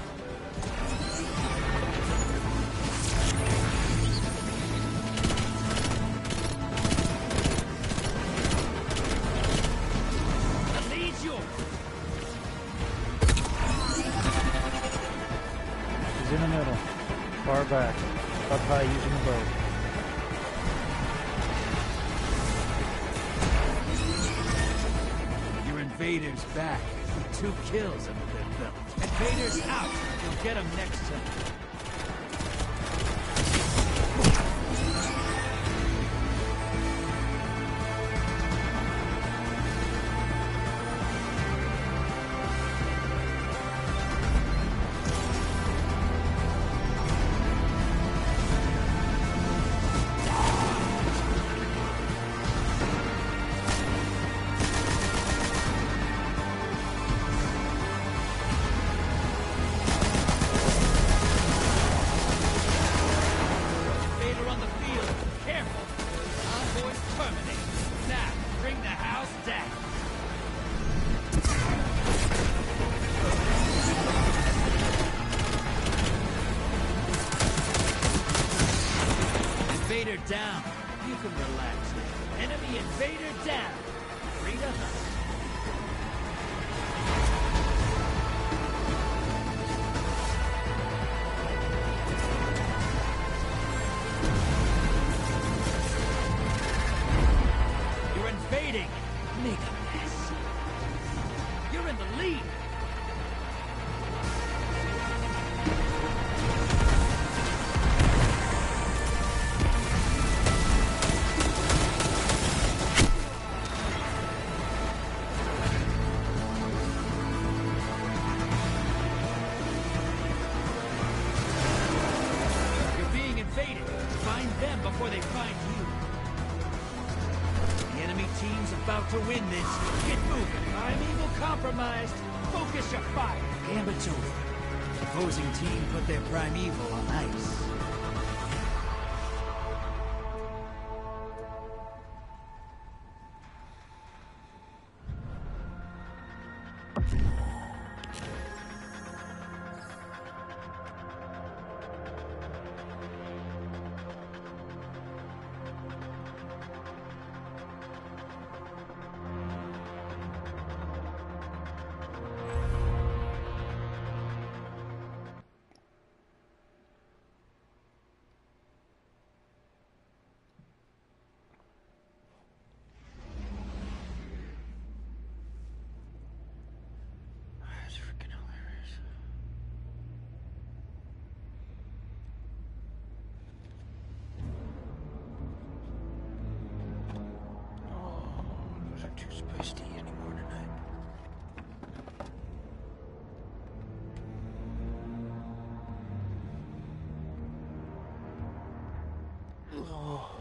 S3: The lead's yours.
S1: He's in the middle. Far back. Up high using the bow.
S3: Your invader's back. 2 kills under their belt. Invader's out. You'll get him next time. Invader on the field. Careful. Envoys terminate. Now, bring the house down. Invader down. You can relax now. Enemy invader down. Free to hunt. You're invading. Make a mess. You're in the lead. to win this. Get moving. Primeval compromised. Focus your fire. Gambit's over. The opposing team put their Primeval on ice.
S1: That's freaking hilarious. Oh, those are too spicy to eat anymore tonight. Oh.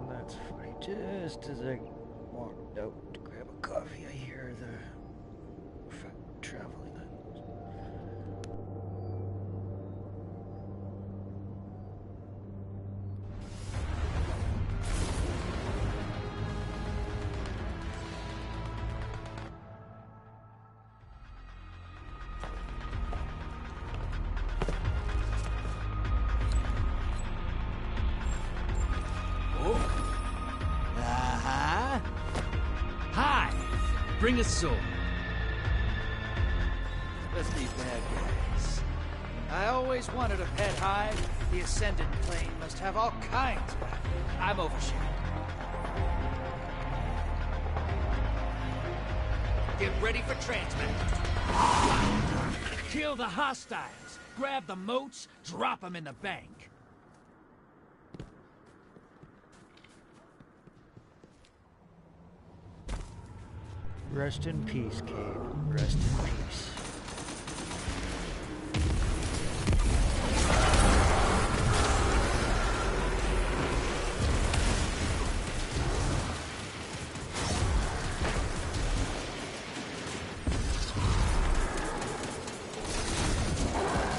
S1: That's funny. Just as I walked out to grab a coffee, I hear the traveling.
S3: Bring a sword. Let's be bad guys. I always wanted a pet hive. The Ascendant plane must have all kinds of... I'm oversharing. Get ready for transmat. Kill the hostiles. Grab the moats, drop them in the bank.
S1: Rest in peace, Cade. Rest in peace.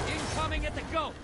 S3: Incoming at the gulch.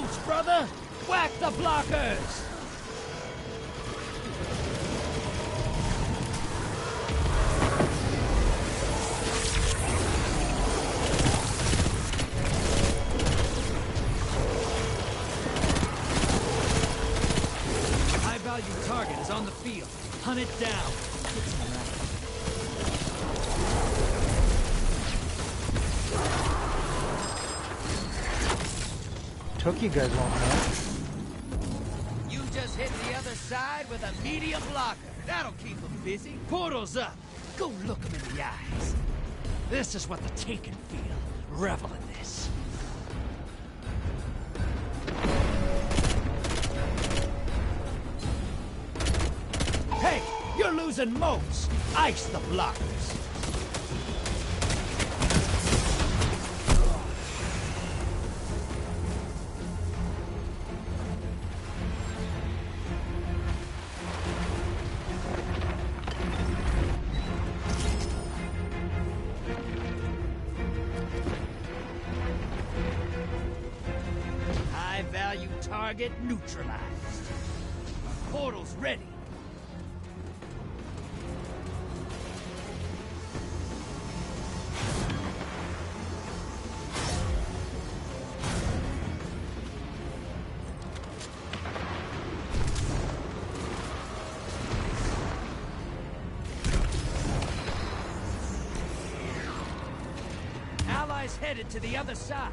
S3: moves, brother! Whack the blockers! High-value target is on the field. Hunt it down. Get some rest.
S1: Took you guys long enough.
S3: You just hit the other side with a medium blocker. That'll keep them busy. Portal's up. Go look them in the eyes. This is what the Taken feel. Revel in this. Hey, you're losing most. Ice the blockers. High-value target neutralized. Portal's ready. Allies headed to the other side.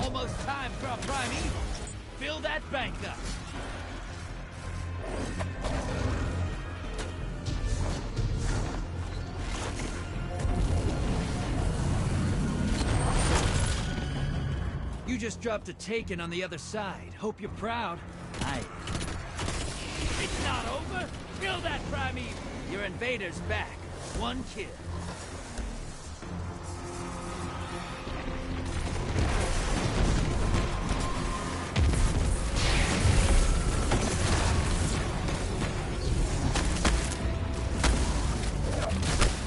S3: Almost time for a primeval. Fill that bank up. You just dropped a Taken on the other side. Hope you're proud. I am. It's not over. Kill that primeval. Your invader's back. One kill.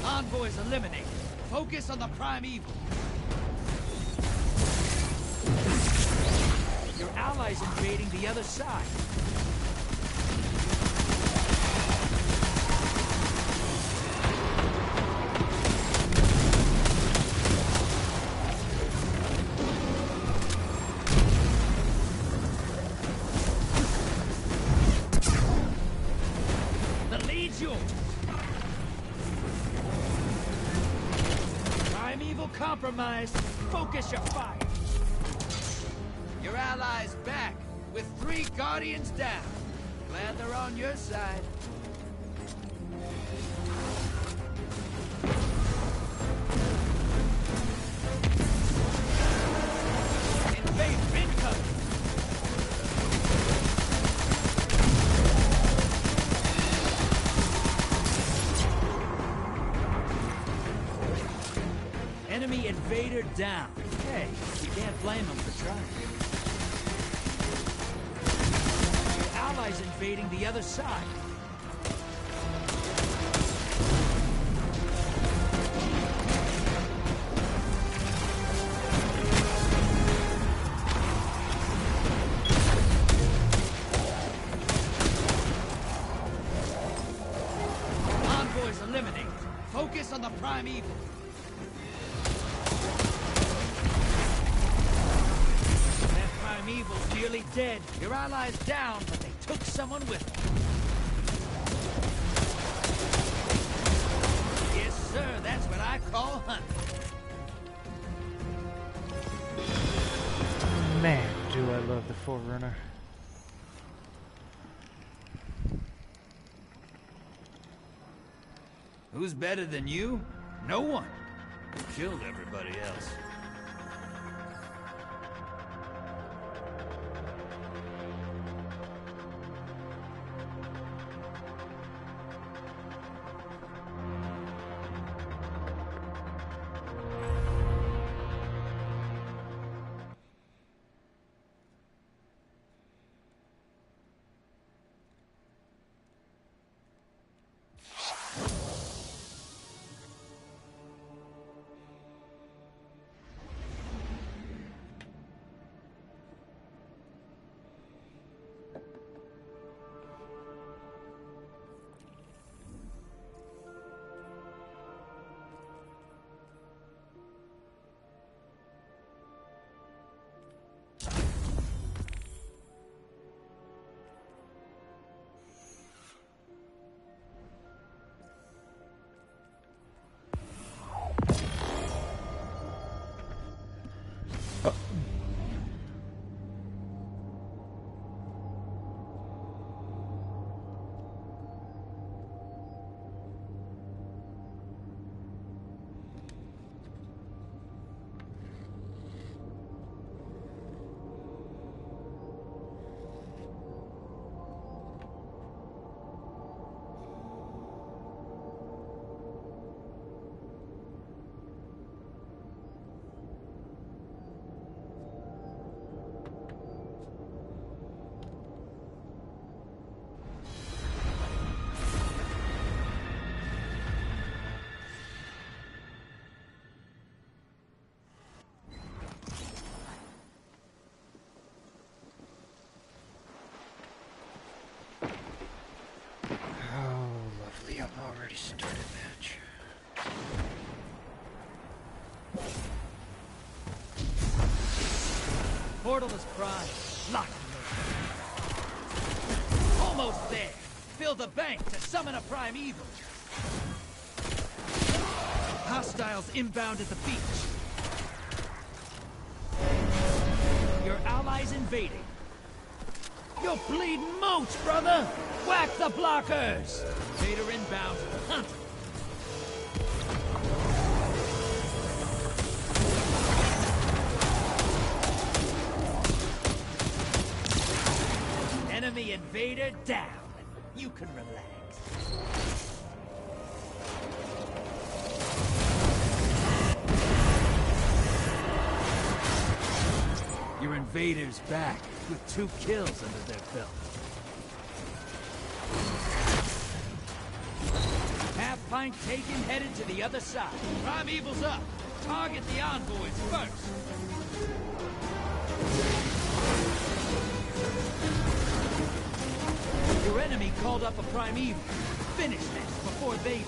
S3: Envoys eliminated. Focus on the primeval. Your allies invading the other side. The lead's yours. Primeval compromised. Focus your fire. Your allies back, with 3 Guardians down. Glad they're on your side. Invader incoming! Enemy invader down. Hey, you can't blame them for trying. Allies invading the other side. Envoys eliminated. Focus on the primeval. That primeval's nearly dead. Your allies down, but they took someone with them. Yes, sir, that's what I call hunting.
S1: Man, do I love the Forerunner.
S3: Who's better than you? No one. You killed everybody else.
S1: already started, match.
S3: Portal is primed. Lock and load. Almost there. Fill the bank to summon a primeval. Hostiles inbound at the beach. Your allies invading. You're bleeding mooch, brother! Whack the blockers! Vader inbound. Hunt! Enemy invader down. You can relax. Your invaders back with 2 kills under their belt. Half pint taken, headed to the other side. Primeval's up. Target the envoys first. Your enemy called up a primeval. Finish them before they do.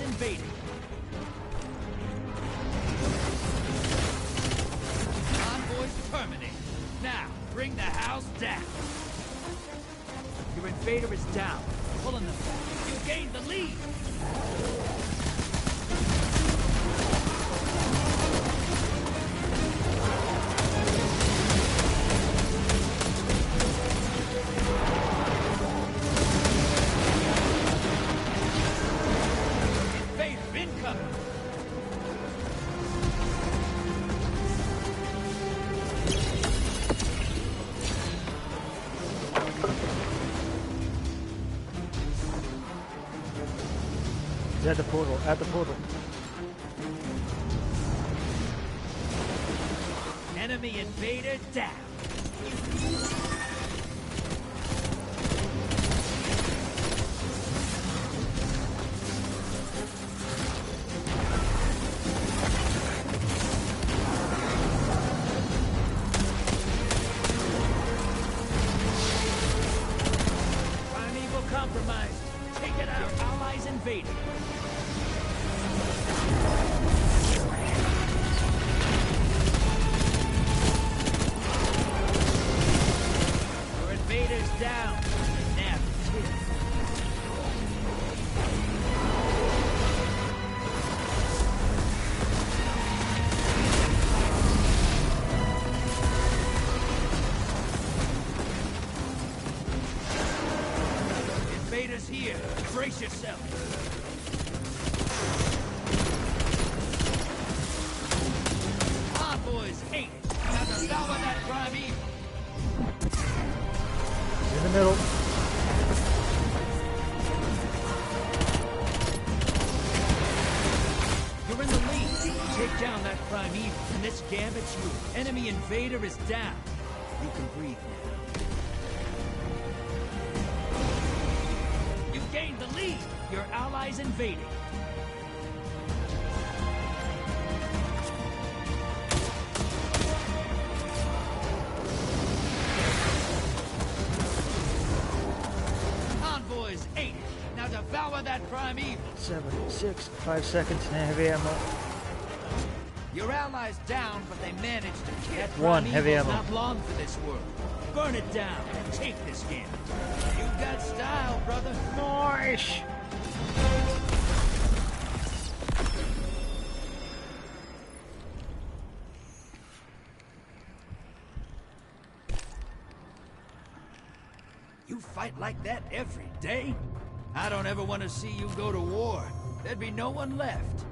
S3: Invading. Envoys terminated. Now, bring the house down. Your invader is down. Pulling them back. You gained the lead.
S1: At the portal, at the portal.
S3: Enemy invader down. Primeval compromised. Take it out. Your allies invaded. Down. Now, invaders here. Brace yourself. Envoys hate it. Now devour that primeval.
S1: In the middle.
S3: You're in the lead. Take down that primeval, and this gambit's yours. Enemy invader is down. You can breathe now. You gained the lead. Your allies invading. Envoys 8. Now devour that primeval.
S1: 7, 6, 5 seconds and heavy ammo.
S3: Your allies down, but they managed to kill. That
S1: 1 heavy
S3: primeval's
S1: ammo.
S3: not long for this world. Burn it down and take this game. You've got style, brother.
S1: Nice.
S3: You fight like that every day? I don't ever want to see you go to war. There'd be no one left.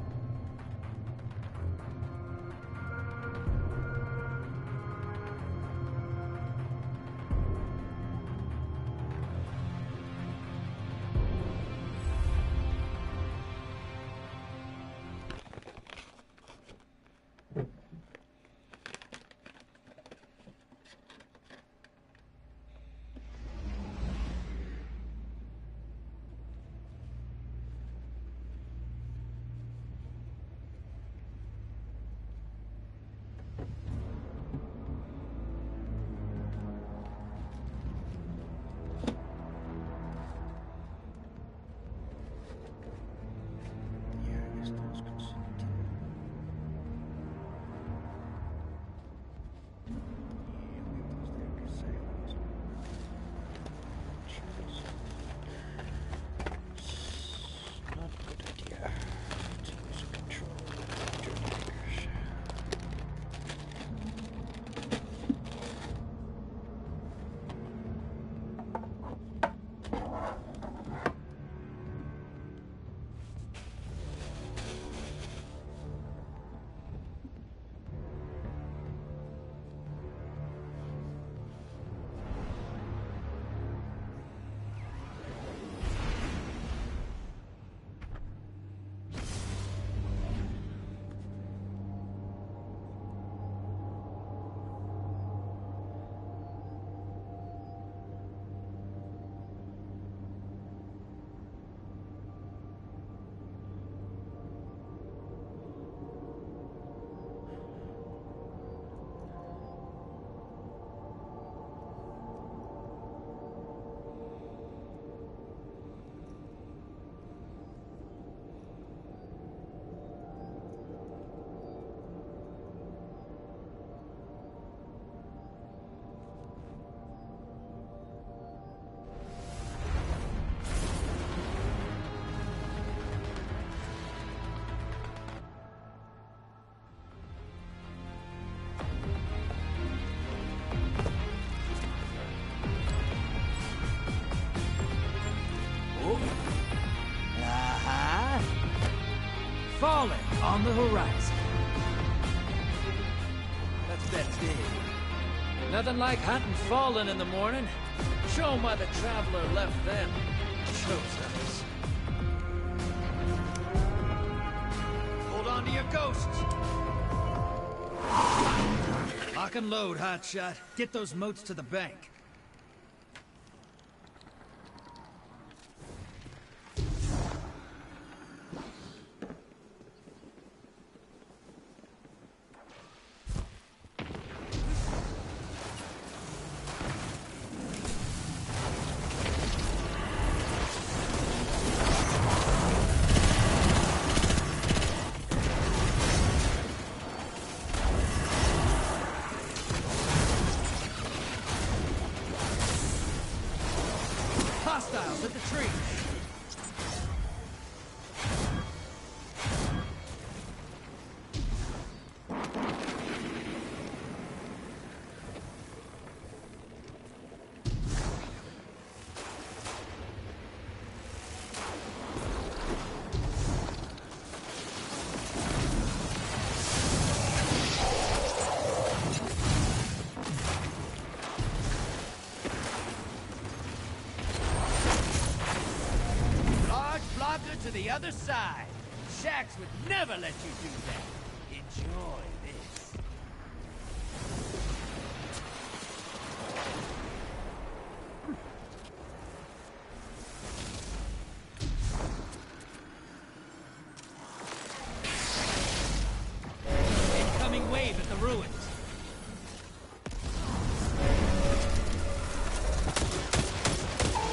S3: Fallen on the horizon. Let's bet big. Nothing like hunting Fallen in the morning. Show 'em why the Traveler left them. Chose us. Hold on to your ghosts. Lock and load, hotshot. Get those moats to the bank. Hostiles at the tree. To the other side. Shaxx would never let you do that. Enjoy this. Incoming wave at the ruins.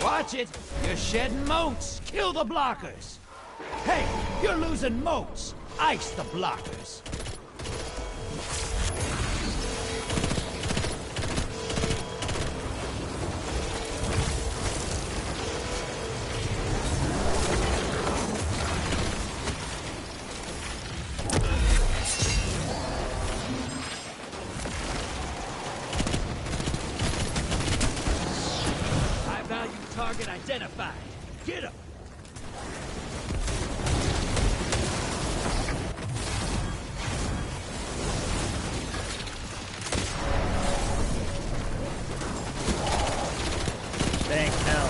S3: Watch it! You're shedding moats! Kill the blockers! Hey! You're losing moats! Ice the blockers! High-value target identified. Get him!
S1: Thanks, hell.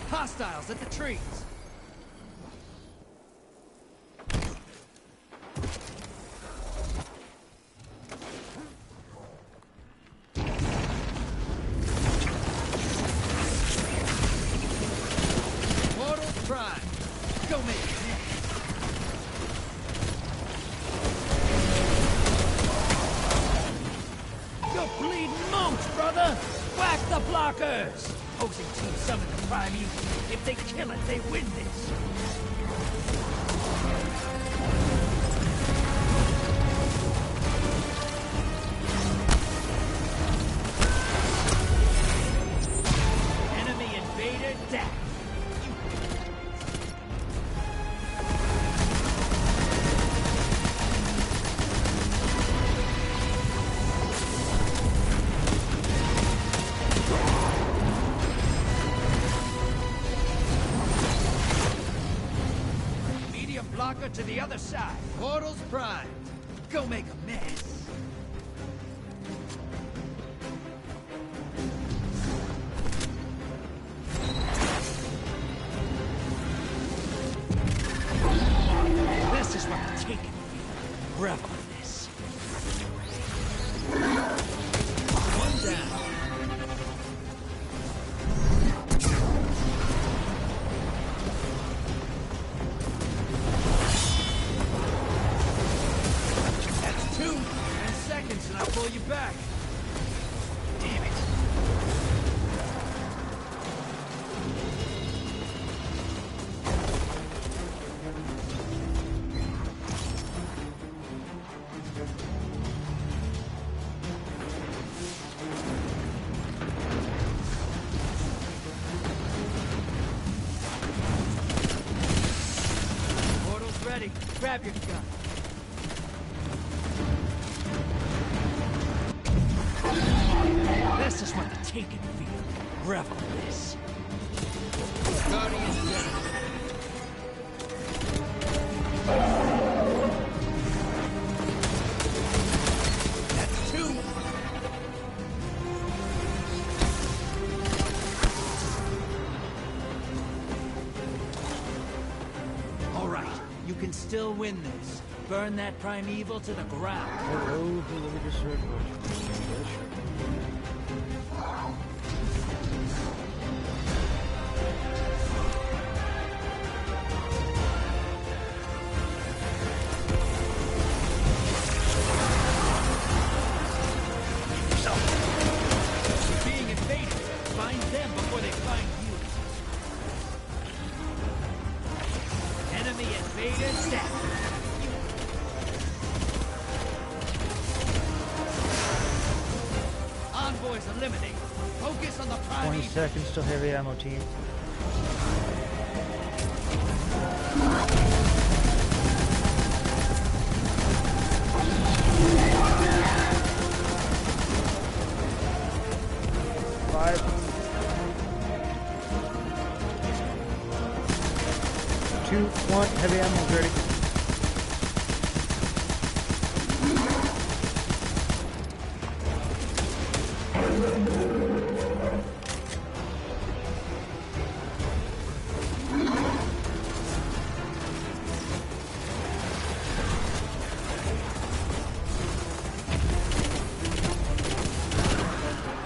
S3: Hostiles at the trees. Prime. Go make it. You're bleeding moats, brother! Whack the blockers! Opposing team summon the Prime Evil. If they kill it, they win this. Enemy invader down. Blocker to the other side. Portals primed. Go make a mess. This is what the Taken feel. Revel in this. One down. And I'll pull you back. Damn it. Portal's ready. Grab your gun. is what the Taken feel. Revel in this. Guardians ready. That's 2. All right, you can still win this. Burn that primeval to the ground.
S1: Hello, religious red
S3: You're being invaded. Find them before they find you. Enemy invaded down. Envoys eliminated. Focus on the
S1: 20
S3: primeval.
S1: seconds till heavy ammo team. Five. 2, 1, heavy ammo ready.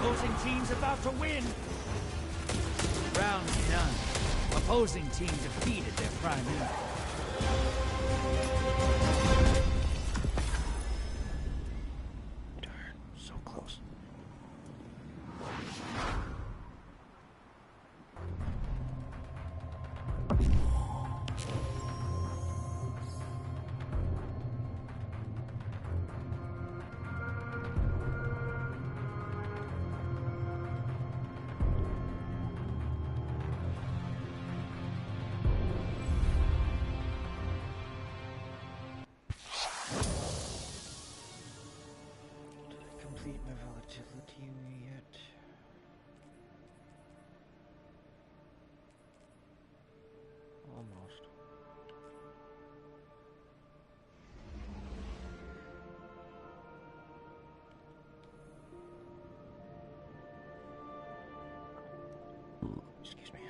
S3: Opposing team's about to win. Round done. Opposing team defeated their primeval.
S1: So close. Complete my volatility yet. Almost. Excuse me.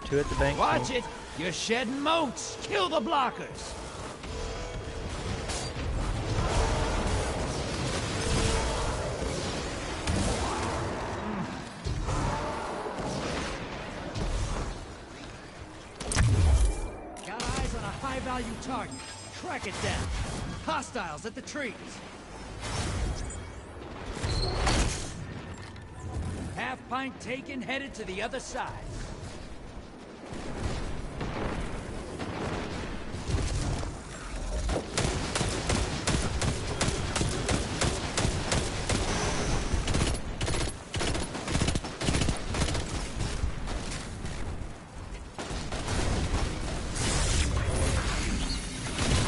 S1: Two at the bank.
S3: Watch it! You're shedding moats! Kill the blockers! high-value target. Track it down. Hostiles at the trees. Half pint taken, headed to the other side.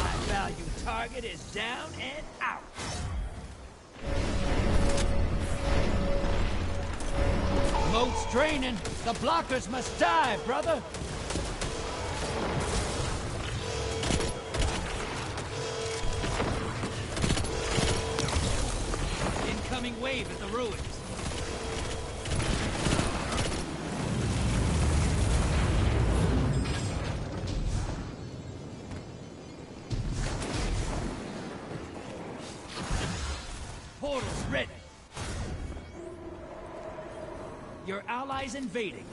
S3: High-value target is down and out. Moat's draining. The blockers must die, brother. Incoming wave at the ruins. Portals ready. Your allies invading.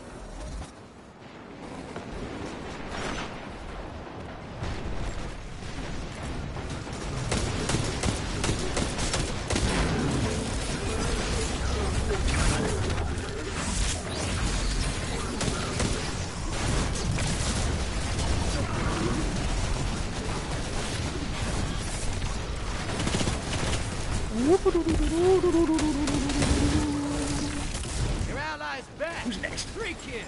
S3: Your allies back.
S1: Who's next?
S3: 3 kills.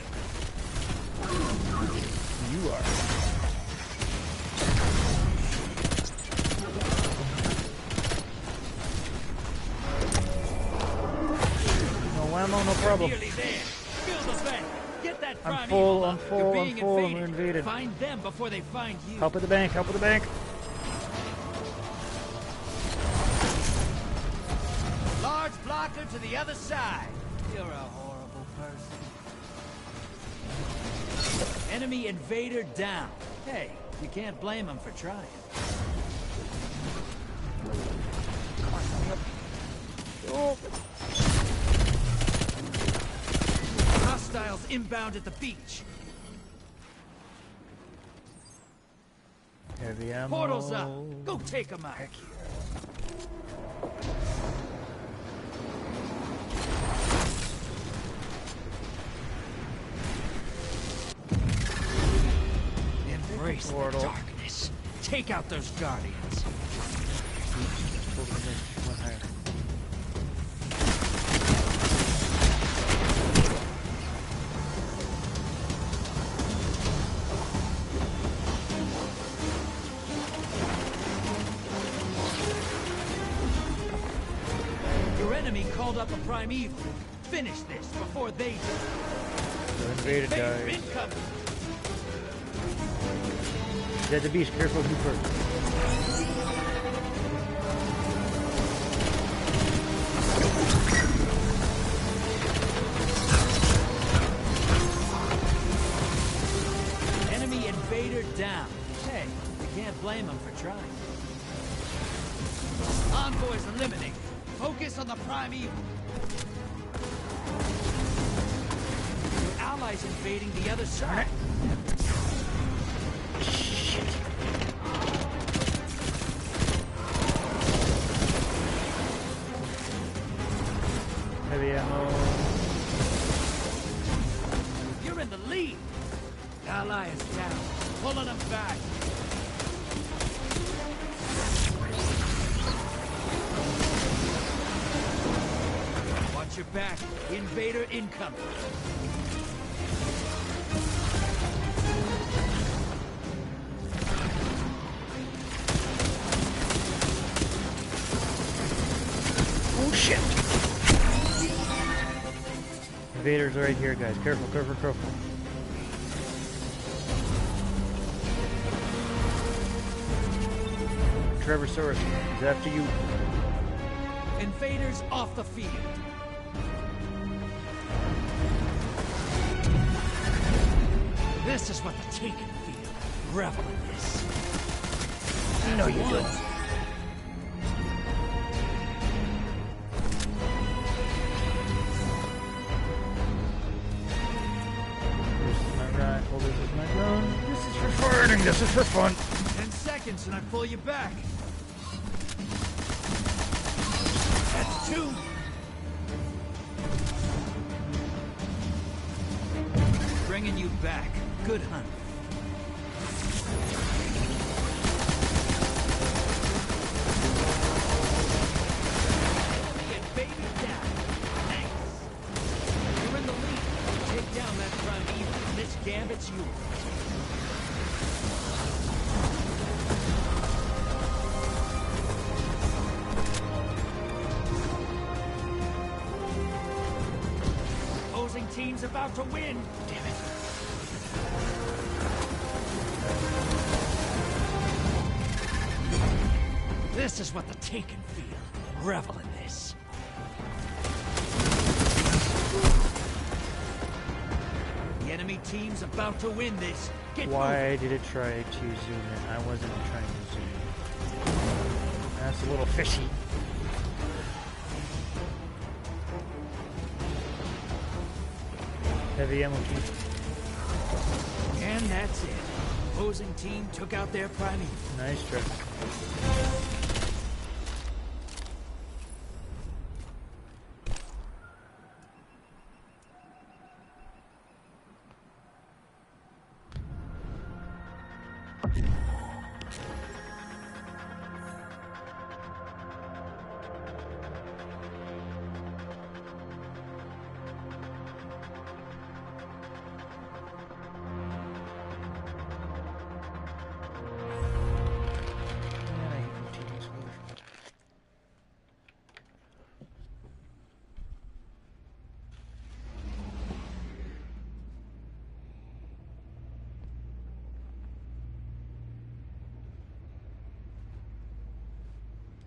S1: You are. No ammo, no problem.
S3: Nearly there. Fill the vent. Get that
S1: I'm
S3: prime
S1: full,
S3: evil
S1: I'm
S3: up.
S1: full,
S3: You're
S1: I'm
S3: being
S1: full,
S3: invaded.
S1: we're invaded.
S3: Find them before they find you.
S1: Help with the bank, help with the bank.
S3: Large blocker to the other side. You're a horrible person. Enemy invader down. Hey, you can't blame them for trying.
S1: Oh.
S3: Hostiles inbound at the beach.
S1: Heavy ammo.
S3: Portals up. Go take them out. Embrace the
S1: Portal.
S3: darkness. Take out those guardians.
S1: One higher.
S3: Your enemy called up a prime evil. Finish this before they do.
S1: The invaded
S3: Invader
S1: guys.
S3: incoming.
S1: Dead the beast, careful who first.
S3: Enemy invader down. Hey, you can't blame them for trying. Envoys eliminated. Focus on the prime evil. Your allies invading the other side.
S1: Heavy ammo.
S3: You're in the lead. Ally is down. Pulling them back. Watch your back. Invader incoming.
S1: Oh shit! Invaders are right here, guys. Careful, careful, careful. Trevor Soros is after you.
S3: Invaders off the field. This is what the Taken feel. Revel in this.
S1: No, you don't. This is my rifle, this is my gun, this is for farting. this is for fun.
S3: 10 seconds and I pull you back. That's 2. Bringing you back. Good hunt. You're in the lead. Take down that Primeval. This gambit's yours. Opposing team's about to win. Damn it. This is what the Taken feel. Revel in this. The enemy team's about to win this. Get
S1: Why did it try to zoom in? I wasn't trying to zoom in. That's a little fishy. Heavy ammo key.
S3: And that's it. Opposing team took out their Primeval.
S1: Nice try.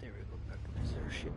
S1: There we go, back to this airship.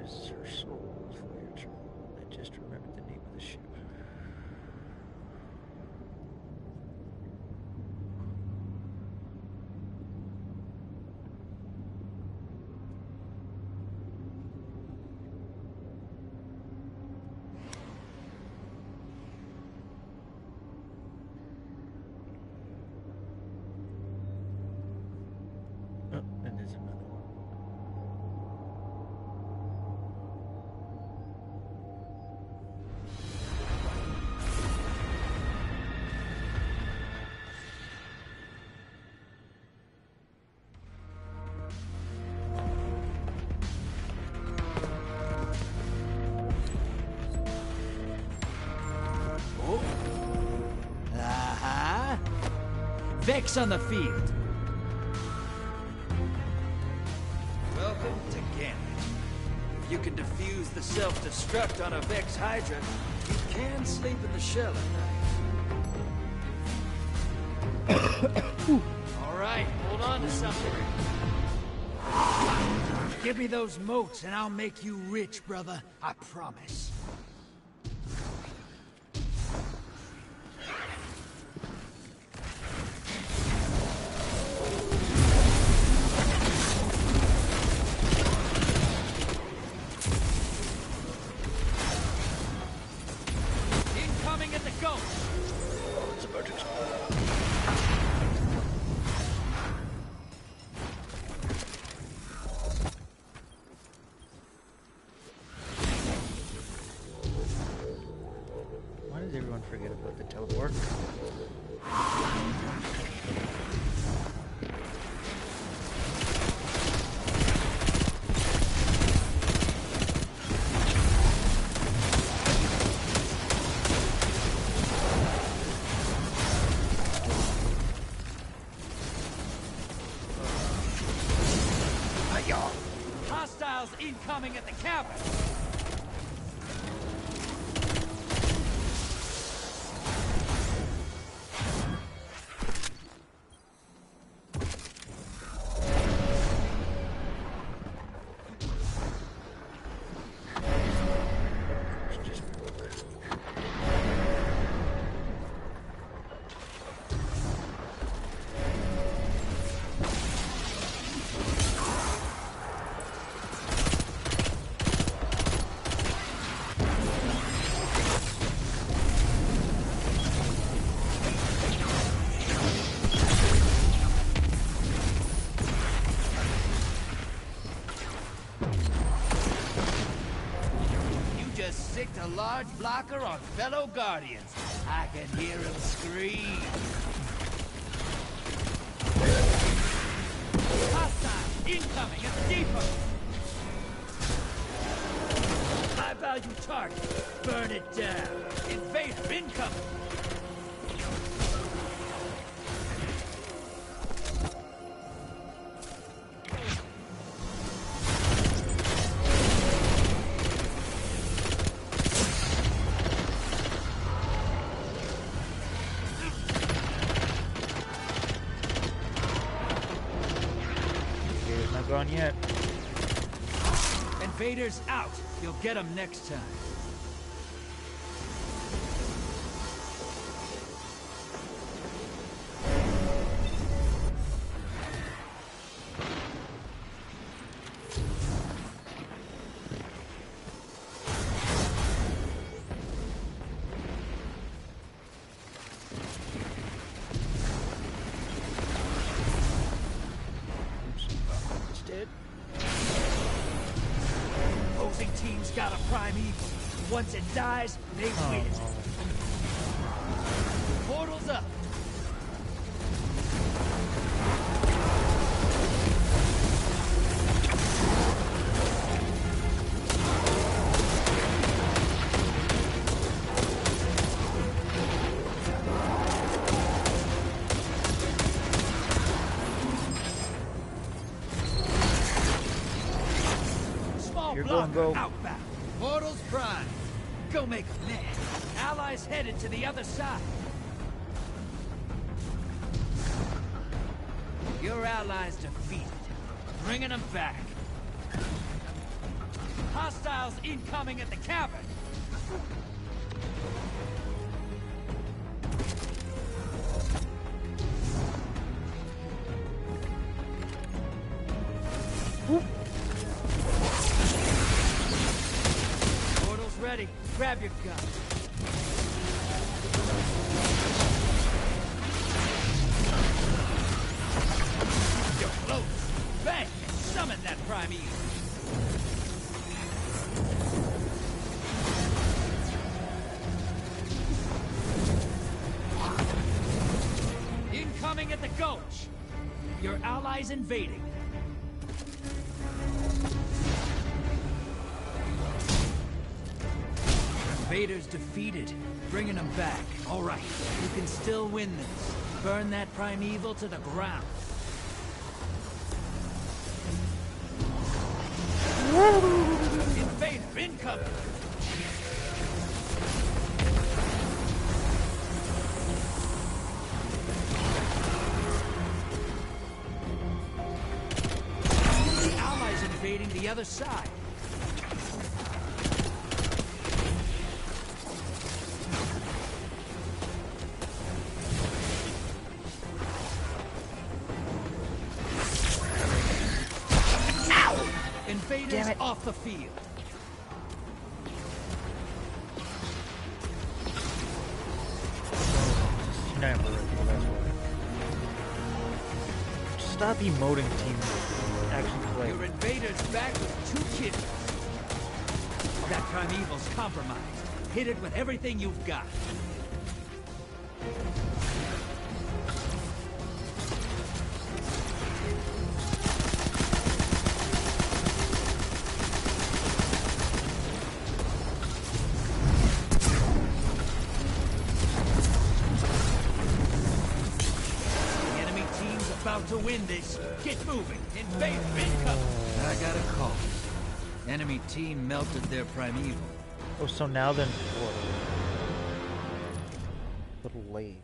S1: Her soul voyager. I just remembered the name of the ship. Oh, and there's another one.
S3: Vex on the field. Welcome to Gambit. If you can defuse the self-destruct on a Vex Hydra, you can sleep in the shell at night. All right, hold on to something. Give me those moats and I'll make you rich, brother. I promise.
S4: Incoming at the ghost!
S1: Oh, it's about to explode. Why does everyone forget about the teleport?
S4: Hostiles incoming at the cabin!
S3: Sicked a large blocker on fellow Guardians. I can hear him scream.
S4: Hostile incoming at the depot!
S3: High value target. Burn it down.
S4: Invader incoming!
S1: Not gone yet.
S3: Invaders out. You'll get them next time. Opposing team's got a prime evil. Once it dies, they win. Portal's up.
S1: You're going go.
S3: Outbound. Portal's prime. Go make a man. Allies headed to the other side. Your allies defeated. Bringing them back.
S4: Hostiles incoming at the cabin!
S3: Portal's ready. Grab your gun. You're close. Bang! Summon that prime evil.
S4: Incoming at the gulch!
S3: Your allies invading. Invaders defeated. Bringing them back. All right. You can still win this. Burn that primeval to the ground.
S4: Invader incoming!
S3: The allies invading the other side. Invaders off the field.
S1: Sniper rifle, that's why. Stop emoting, team. Actually play.
S3: Your invaders back with 2 kills. That primeval's compromised. Hit it with everything you've got. To win this. Get moving. Invader incoming. I got a call. Enemy team melted their primeval.
S1: Oh, so now then what? A little late.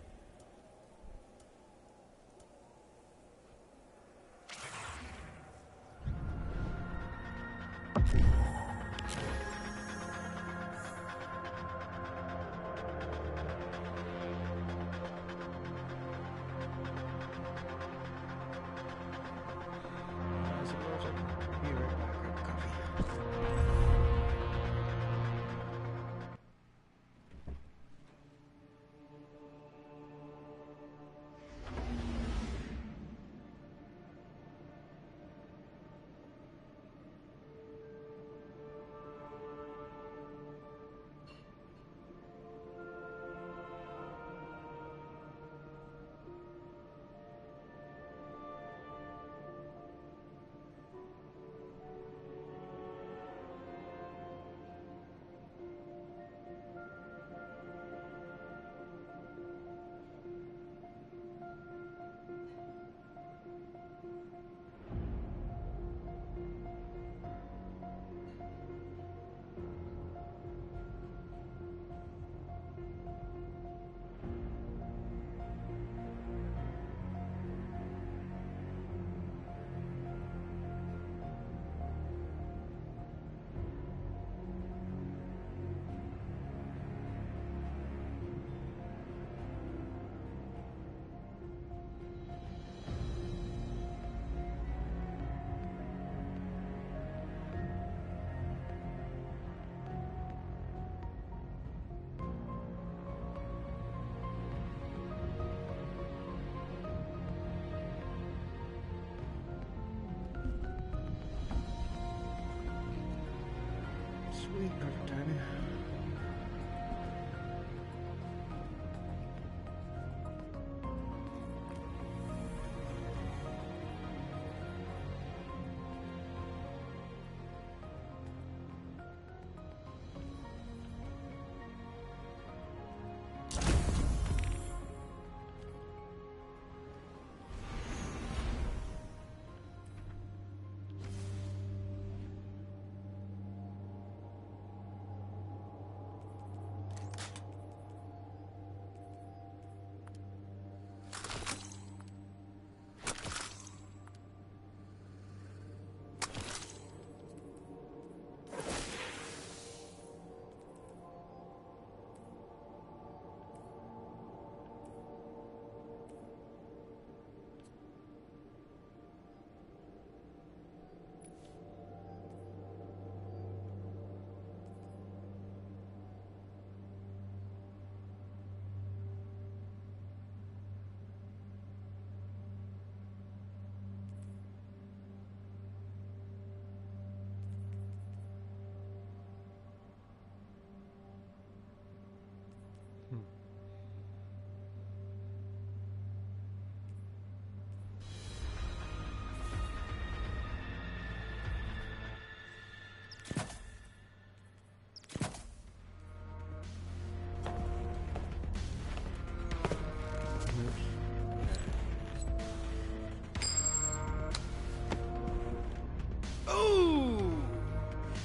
S1: Sweet, perfect timing.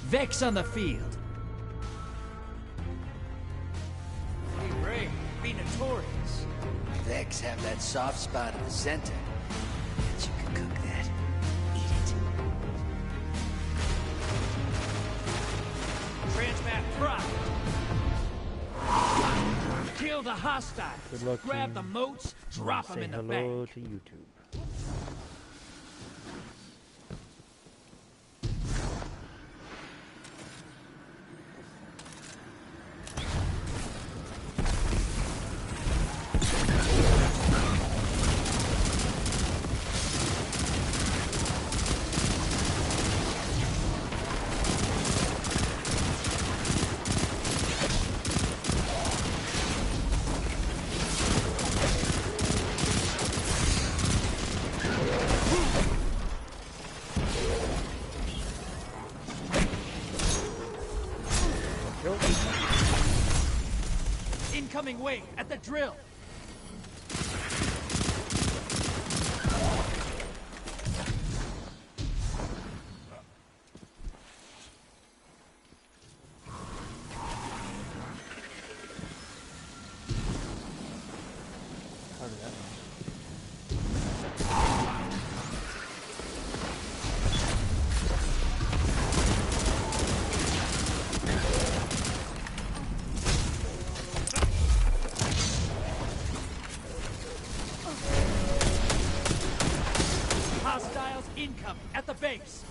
S3: Vex on the field. Be brave, be notorious. Vex have that soft spot in the center. Bet you can cook that. Eat it. that prop. Kill the hostile.
S1: Good luck,
S3: Grab
S1: team.
S3: the moats, drop them in the
S1: Say
S3: bank.
S1: hello to YouTube.
S3: Incoming wave at the drill.
S1: How did that happen?
S3: Hostiles incoming at the base.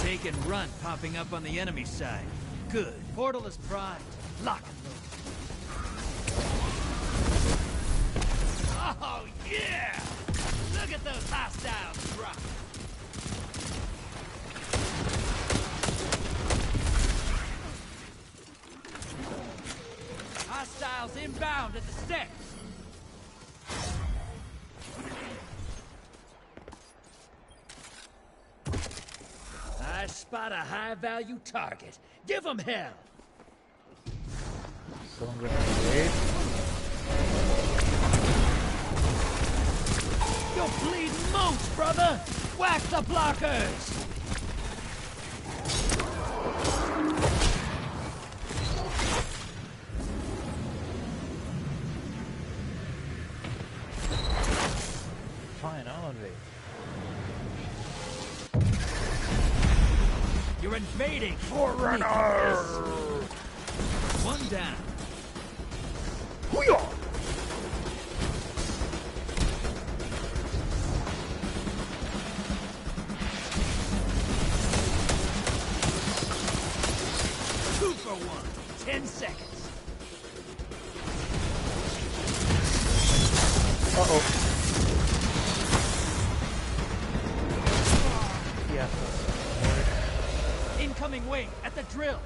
S3: Take and run popping up on the enemy side. Good. Portal is primed. Lock and load. Oh, yeah! Look at those hostiles drop. Hostiles inbound at the steps. I spot a high-value target. Give them hell.
S1: So I'm gonna wait.
S3: You're bleeding moats, brother! Whack the blockers!
S1: Fine, I'll invade.
S3: You're invading!
S1: Forerunner!
S3: One down.
S1: Hoo-yah!
S3: Two for one. 10 seconds.
S1: Uh-oh. Yeah.
S3: Incoming wing at the drill.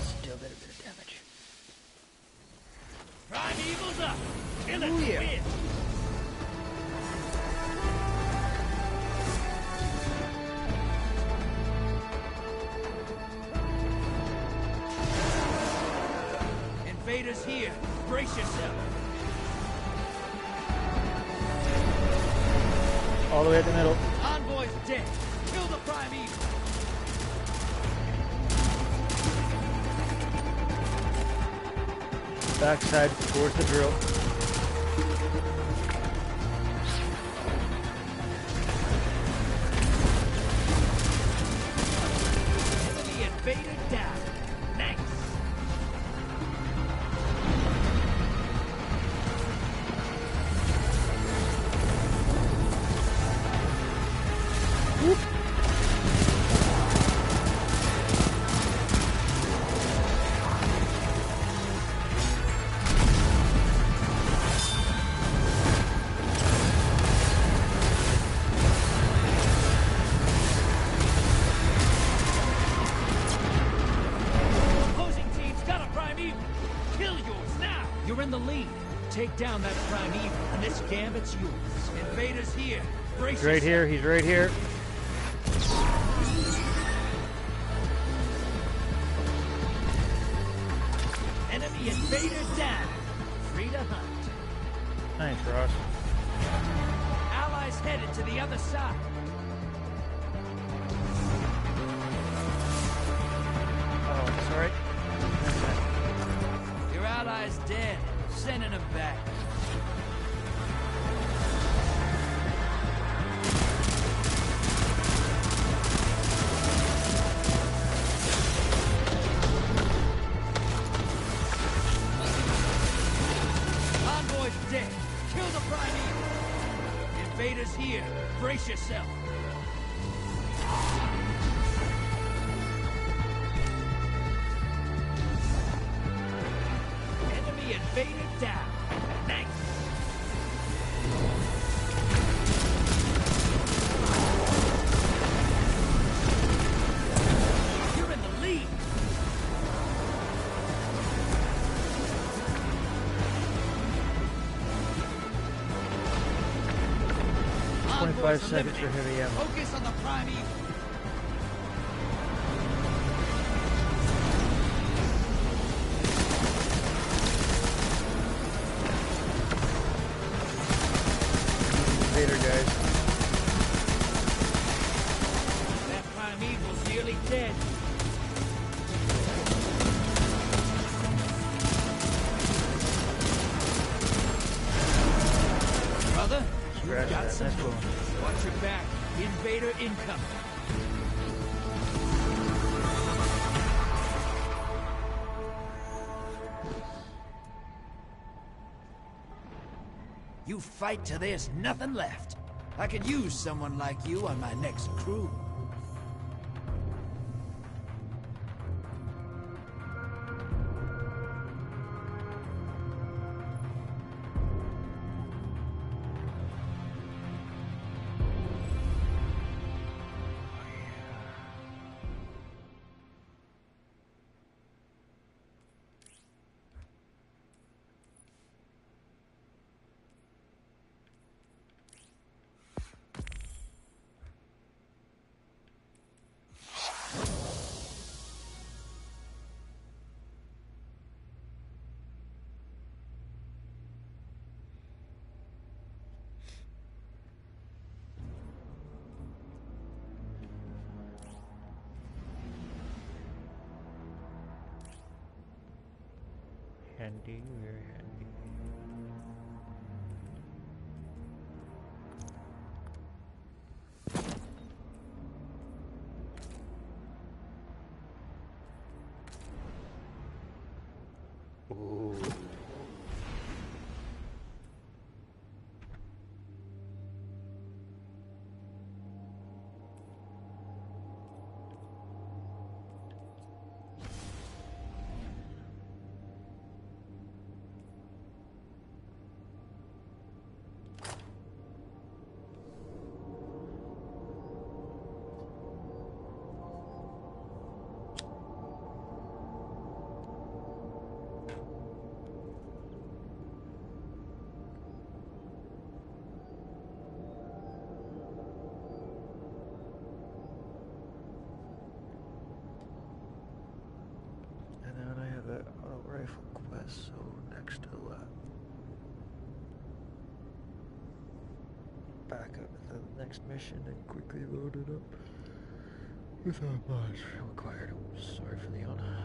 S1: Still did a bit of damage.
S3: Primeval's up. Kill it.
S1: Ooh, yeah.
S3: Win. Invaders here. Brace yourself.
S1: All the way at the middle.
S3: Envoy's dead. Kill the Primeval.
S1: Backside towards the drill.
S3: Enemy invader down. Nice.
S1: Whoop.
S3: Opposing team's got a Primeval. Kill yours now. You're in the lead. Take down that Primeval, and this gambit's yours. Invaders here. Brace
S1: He's right here. He's right here.
S3: Enemy invader down. free to hunt.
S1: Thanks, Ross.
S3: Allies headed to the other side.
S1: Oh, sorry.
S3: Your allies dead. Sending them back. Convoy's dead. Kill the Primeval. Invaders here. Brace yourself. Enemy invader down. Nice. You're in the lead. Envoys
S1: 25 seconds
S3: eliminated.
S1: for heavy ammo.
S3: Focus on the Primeval.
S1: Invader, guys.
S3: That Primeval's nearly dead. Brother, you
S1: Scratch
S3: got
S1: that.
S3: some
S1: Nice
S3: moves.
S1: one.
S3: Watch your back. Invader incoming. You fight till there's nothing left. I could use someone like you on my next crew.
S1: Handy, very handy. Ooh. And then I have an auto rifle quest, so next I'll back up to the next mission and quickly load it up without much required. Sorry for the honor.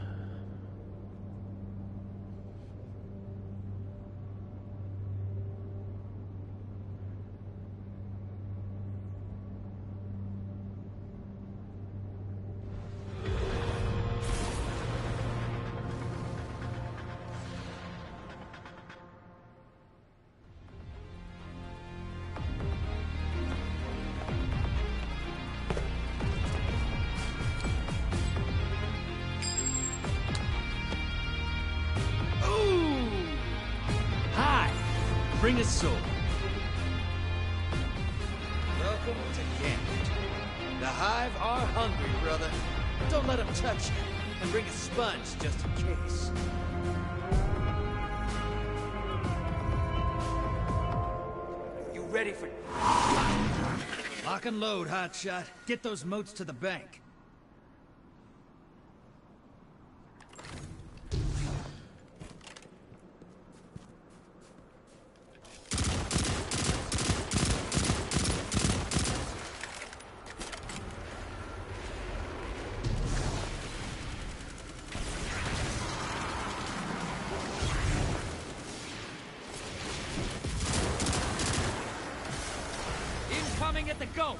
S3: Bring a sword. Welcome to Gambit. The Hive are hungry, brother. Don't let them touch you. And bring a sponge just in case. You ready for... Lock and load, hotshot. Get those moats to the bank. incoming at the gulch!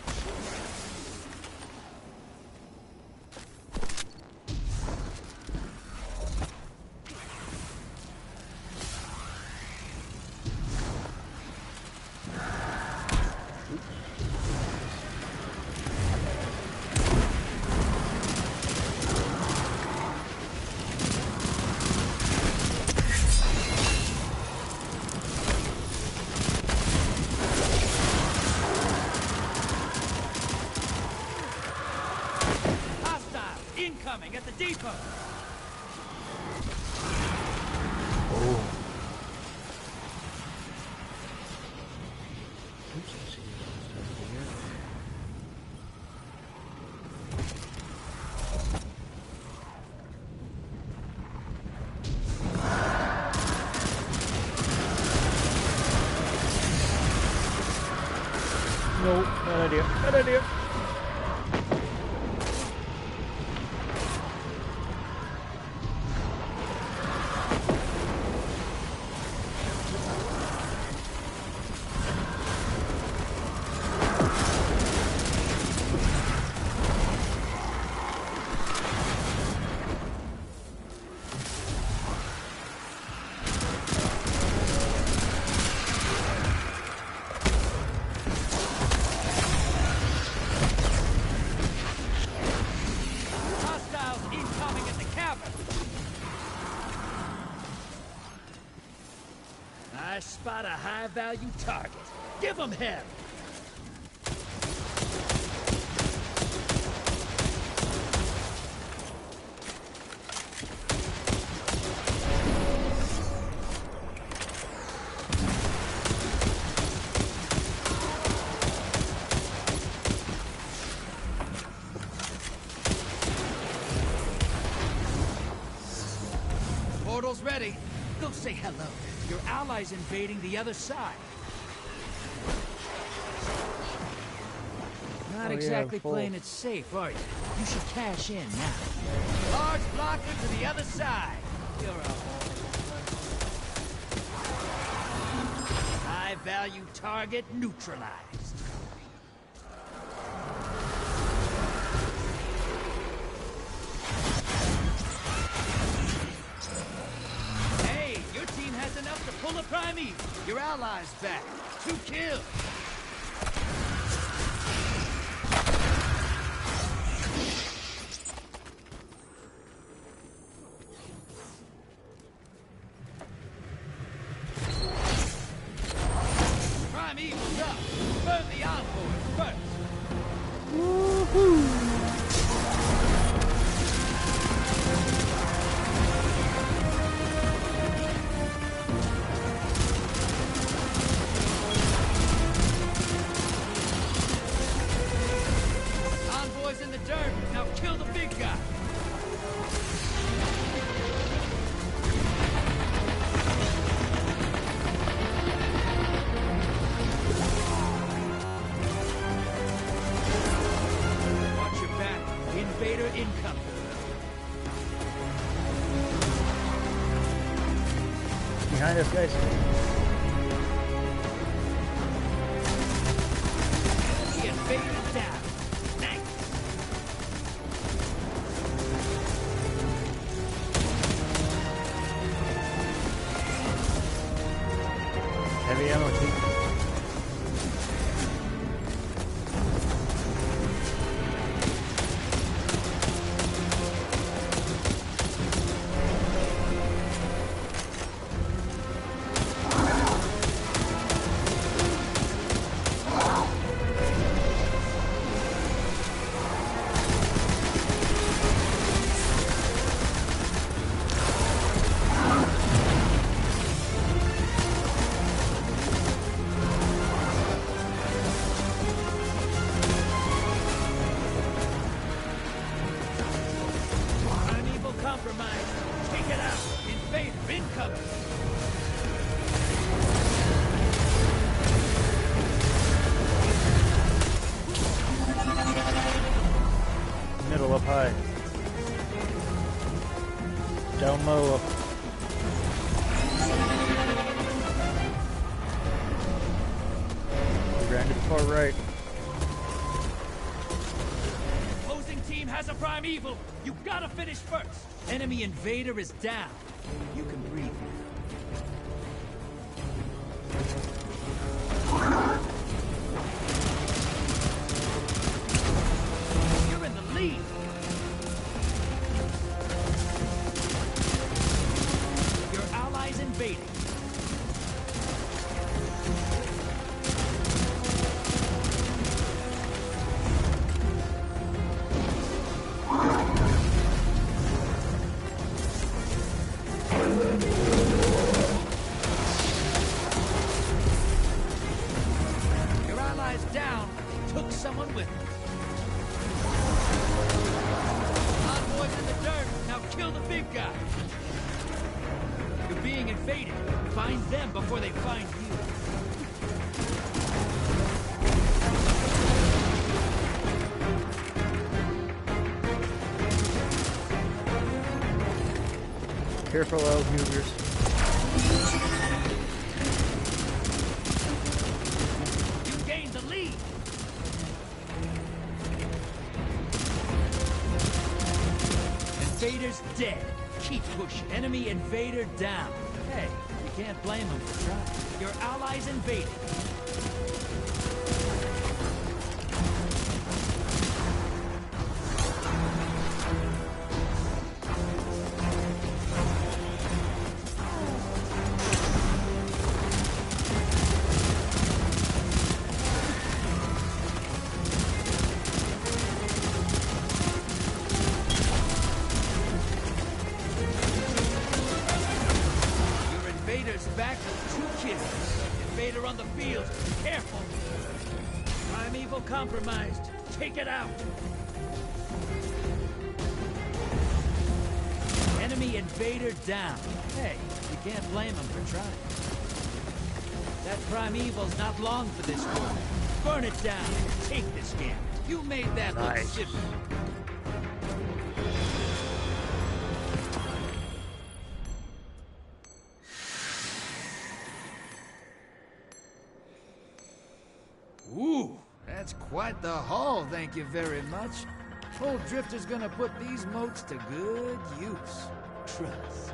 S3: Incoming at the depot!
S1: Oh. Oops, I see stuff here. No, bad idea. Bad idea.
S3: I spot a high-value target. Give him hell! Portal's ready. Go say hello. Your allies invading the other side. Not exactly playing it safe, are you? You should cash in now. Large blocker to the other side. You're a high-value target neutralized. Enough to pull a Primeval. Your allies back. 2 kills. Primeval's up. Burn the envoys first. Woohoo! In the dirt. Now kill the big guy. Watch your back. Invader incoming.
S1: Behind us, guys.
S3: The invader's down.
S1: Heavy ammo, too. Middle up high. Down low up. Grand to the far right.
S3: Primeval, you gotta finish first. Enemy invader is down. You can breathe now. You're in the lead. Your allies invading. Your allies down. Took someone with them. Envoys in the dirt. Now kill the big guy. You're being invaded. Find them before they find you.
S1: Careful, L-Hubers.
S3: You gained the lead. Invader's dead. Keep pushing. Enemy invader down. Hey, you can't blame them for trying. Your allies invaded. Your invader's back with 2 kills. Invader on the field. Careful. Primeval compromised. Take it out. Enemy invader down. Hey, you can't blame him for trying. That Primeval's not long for this world. Burn it down. Take this game. You made that look simple. Ooh, that's quite the haul, thank you very much. Old Drifter's gonna put these moats to good use. Trust.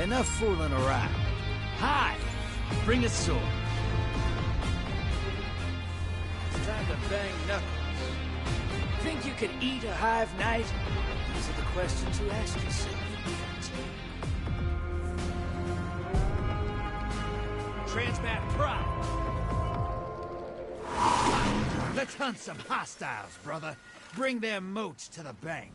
S3: enough fooling around. Hi! Bring a sword. It's time to bang knuckles. Think you could eat a Hive Knight? These are the questions you ask yourself. Transmat Prime. Let's hunt some hostiles, brother. Bring their moats to the bank.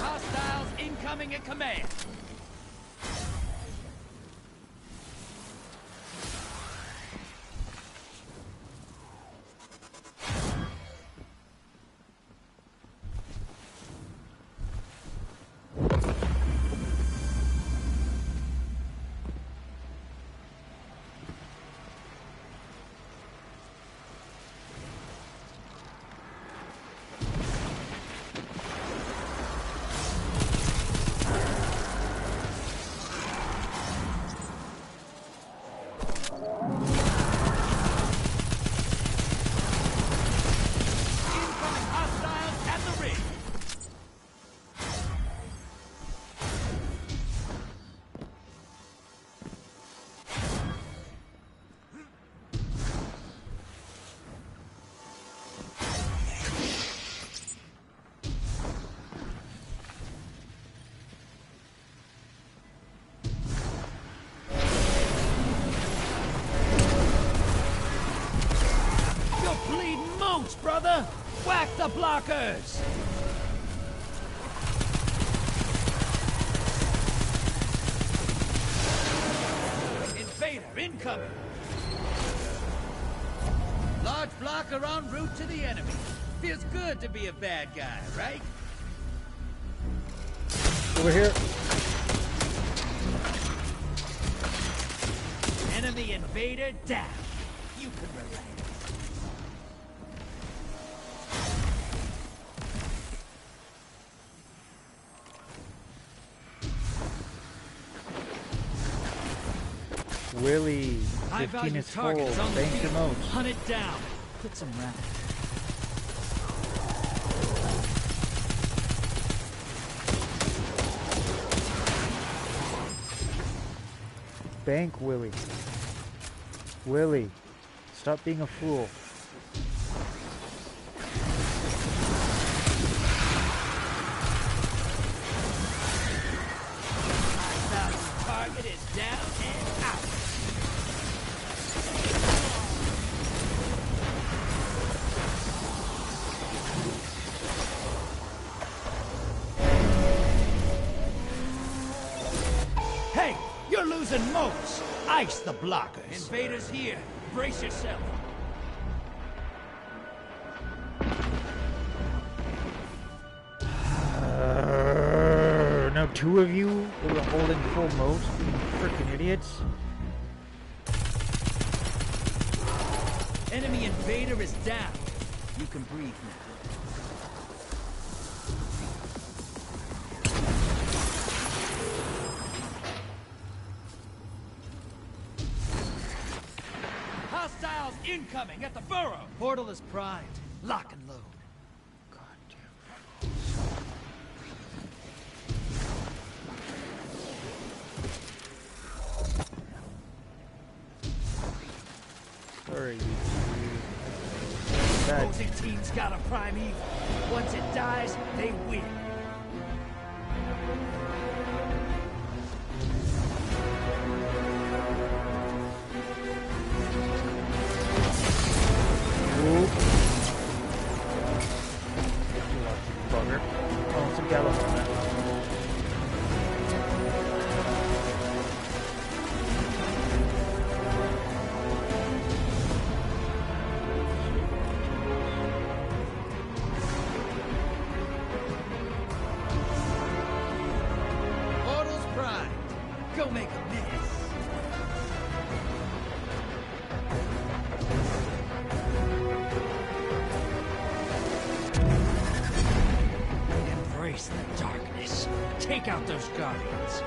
S3: Hostiles incoming at command. Brother, whack the blockers! Invader incoming! Large blocker en route to the enemy. Feels good to be a bad guy, right?
S1: Over here.
S3: Enemy invader down. You can relax.
S1: Willie, 15 is full. Bank your moats.
S3: Hunt it down. Put some round.
S1: Bank, Willie. Willie, stop being a fool.
S3: Target is down and out. Hey, you're losing moats. Ice the blockers. Invaders here. Brace yourself.
S1: Now two of you were holding full moats, you freaking idiots.
S3: Enemy invader is down. You can breathe now. Hostiles incoming at the burrow. Portal is primed. Lock and load.
S1: Sorry,
S3: Opposing team's got a prime evil. Once it dies, they win.
S1: Bugger. Oh, some gallows on that.
S3: Go make a mess. Embrace the darkness. Take out those guardians.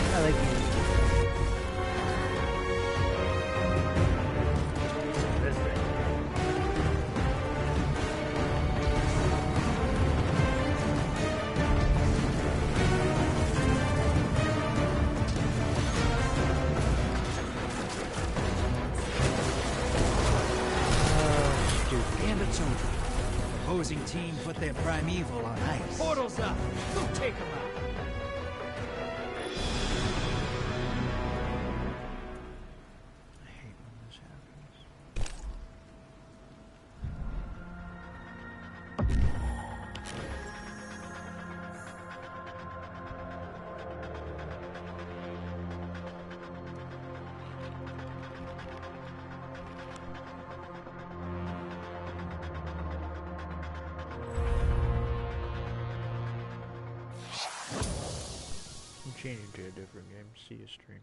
S1: I like you. This thing.
S3: And it's over. Opposing team put their primeval on ice. Portal's up. Go take them out.
S1: I'm changing to a different game. See you stream.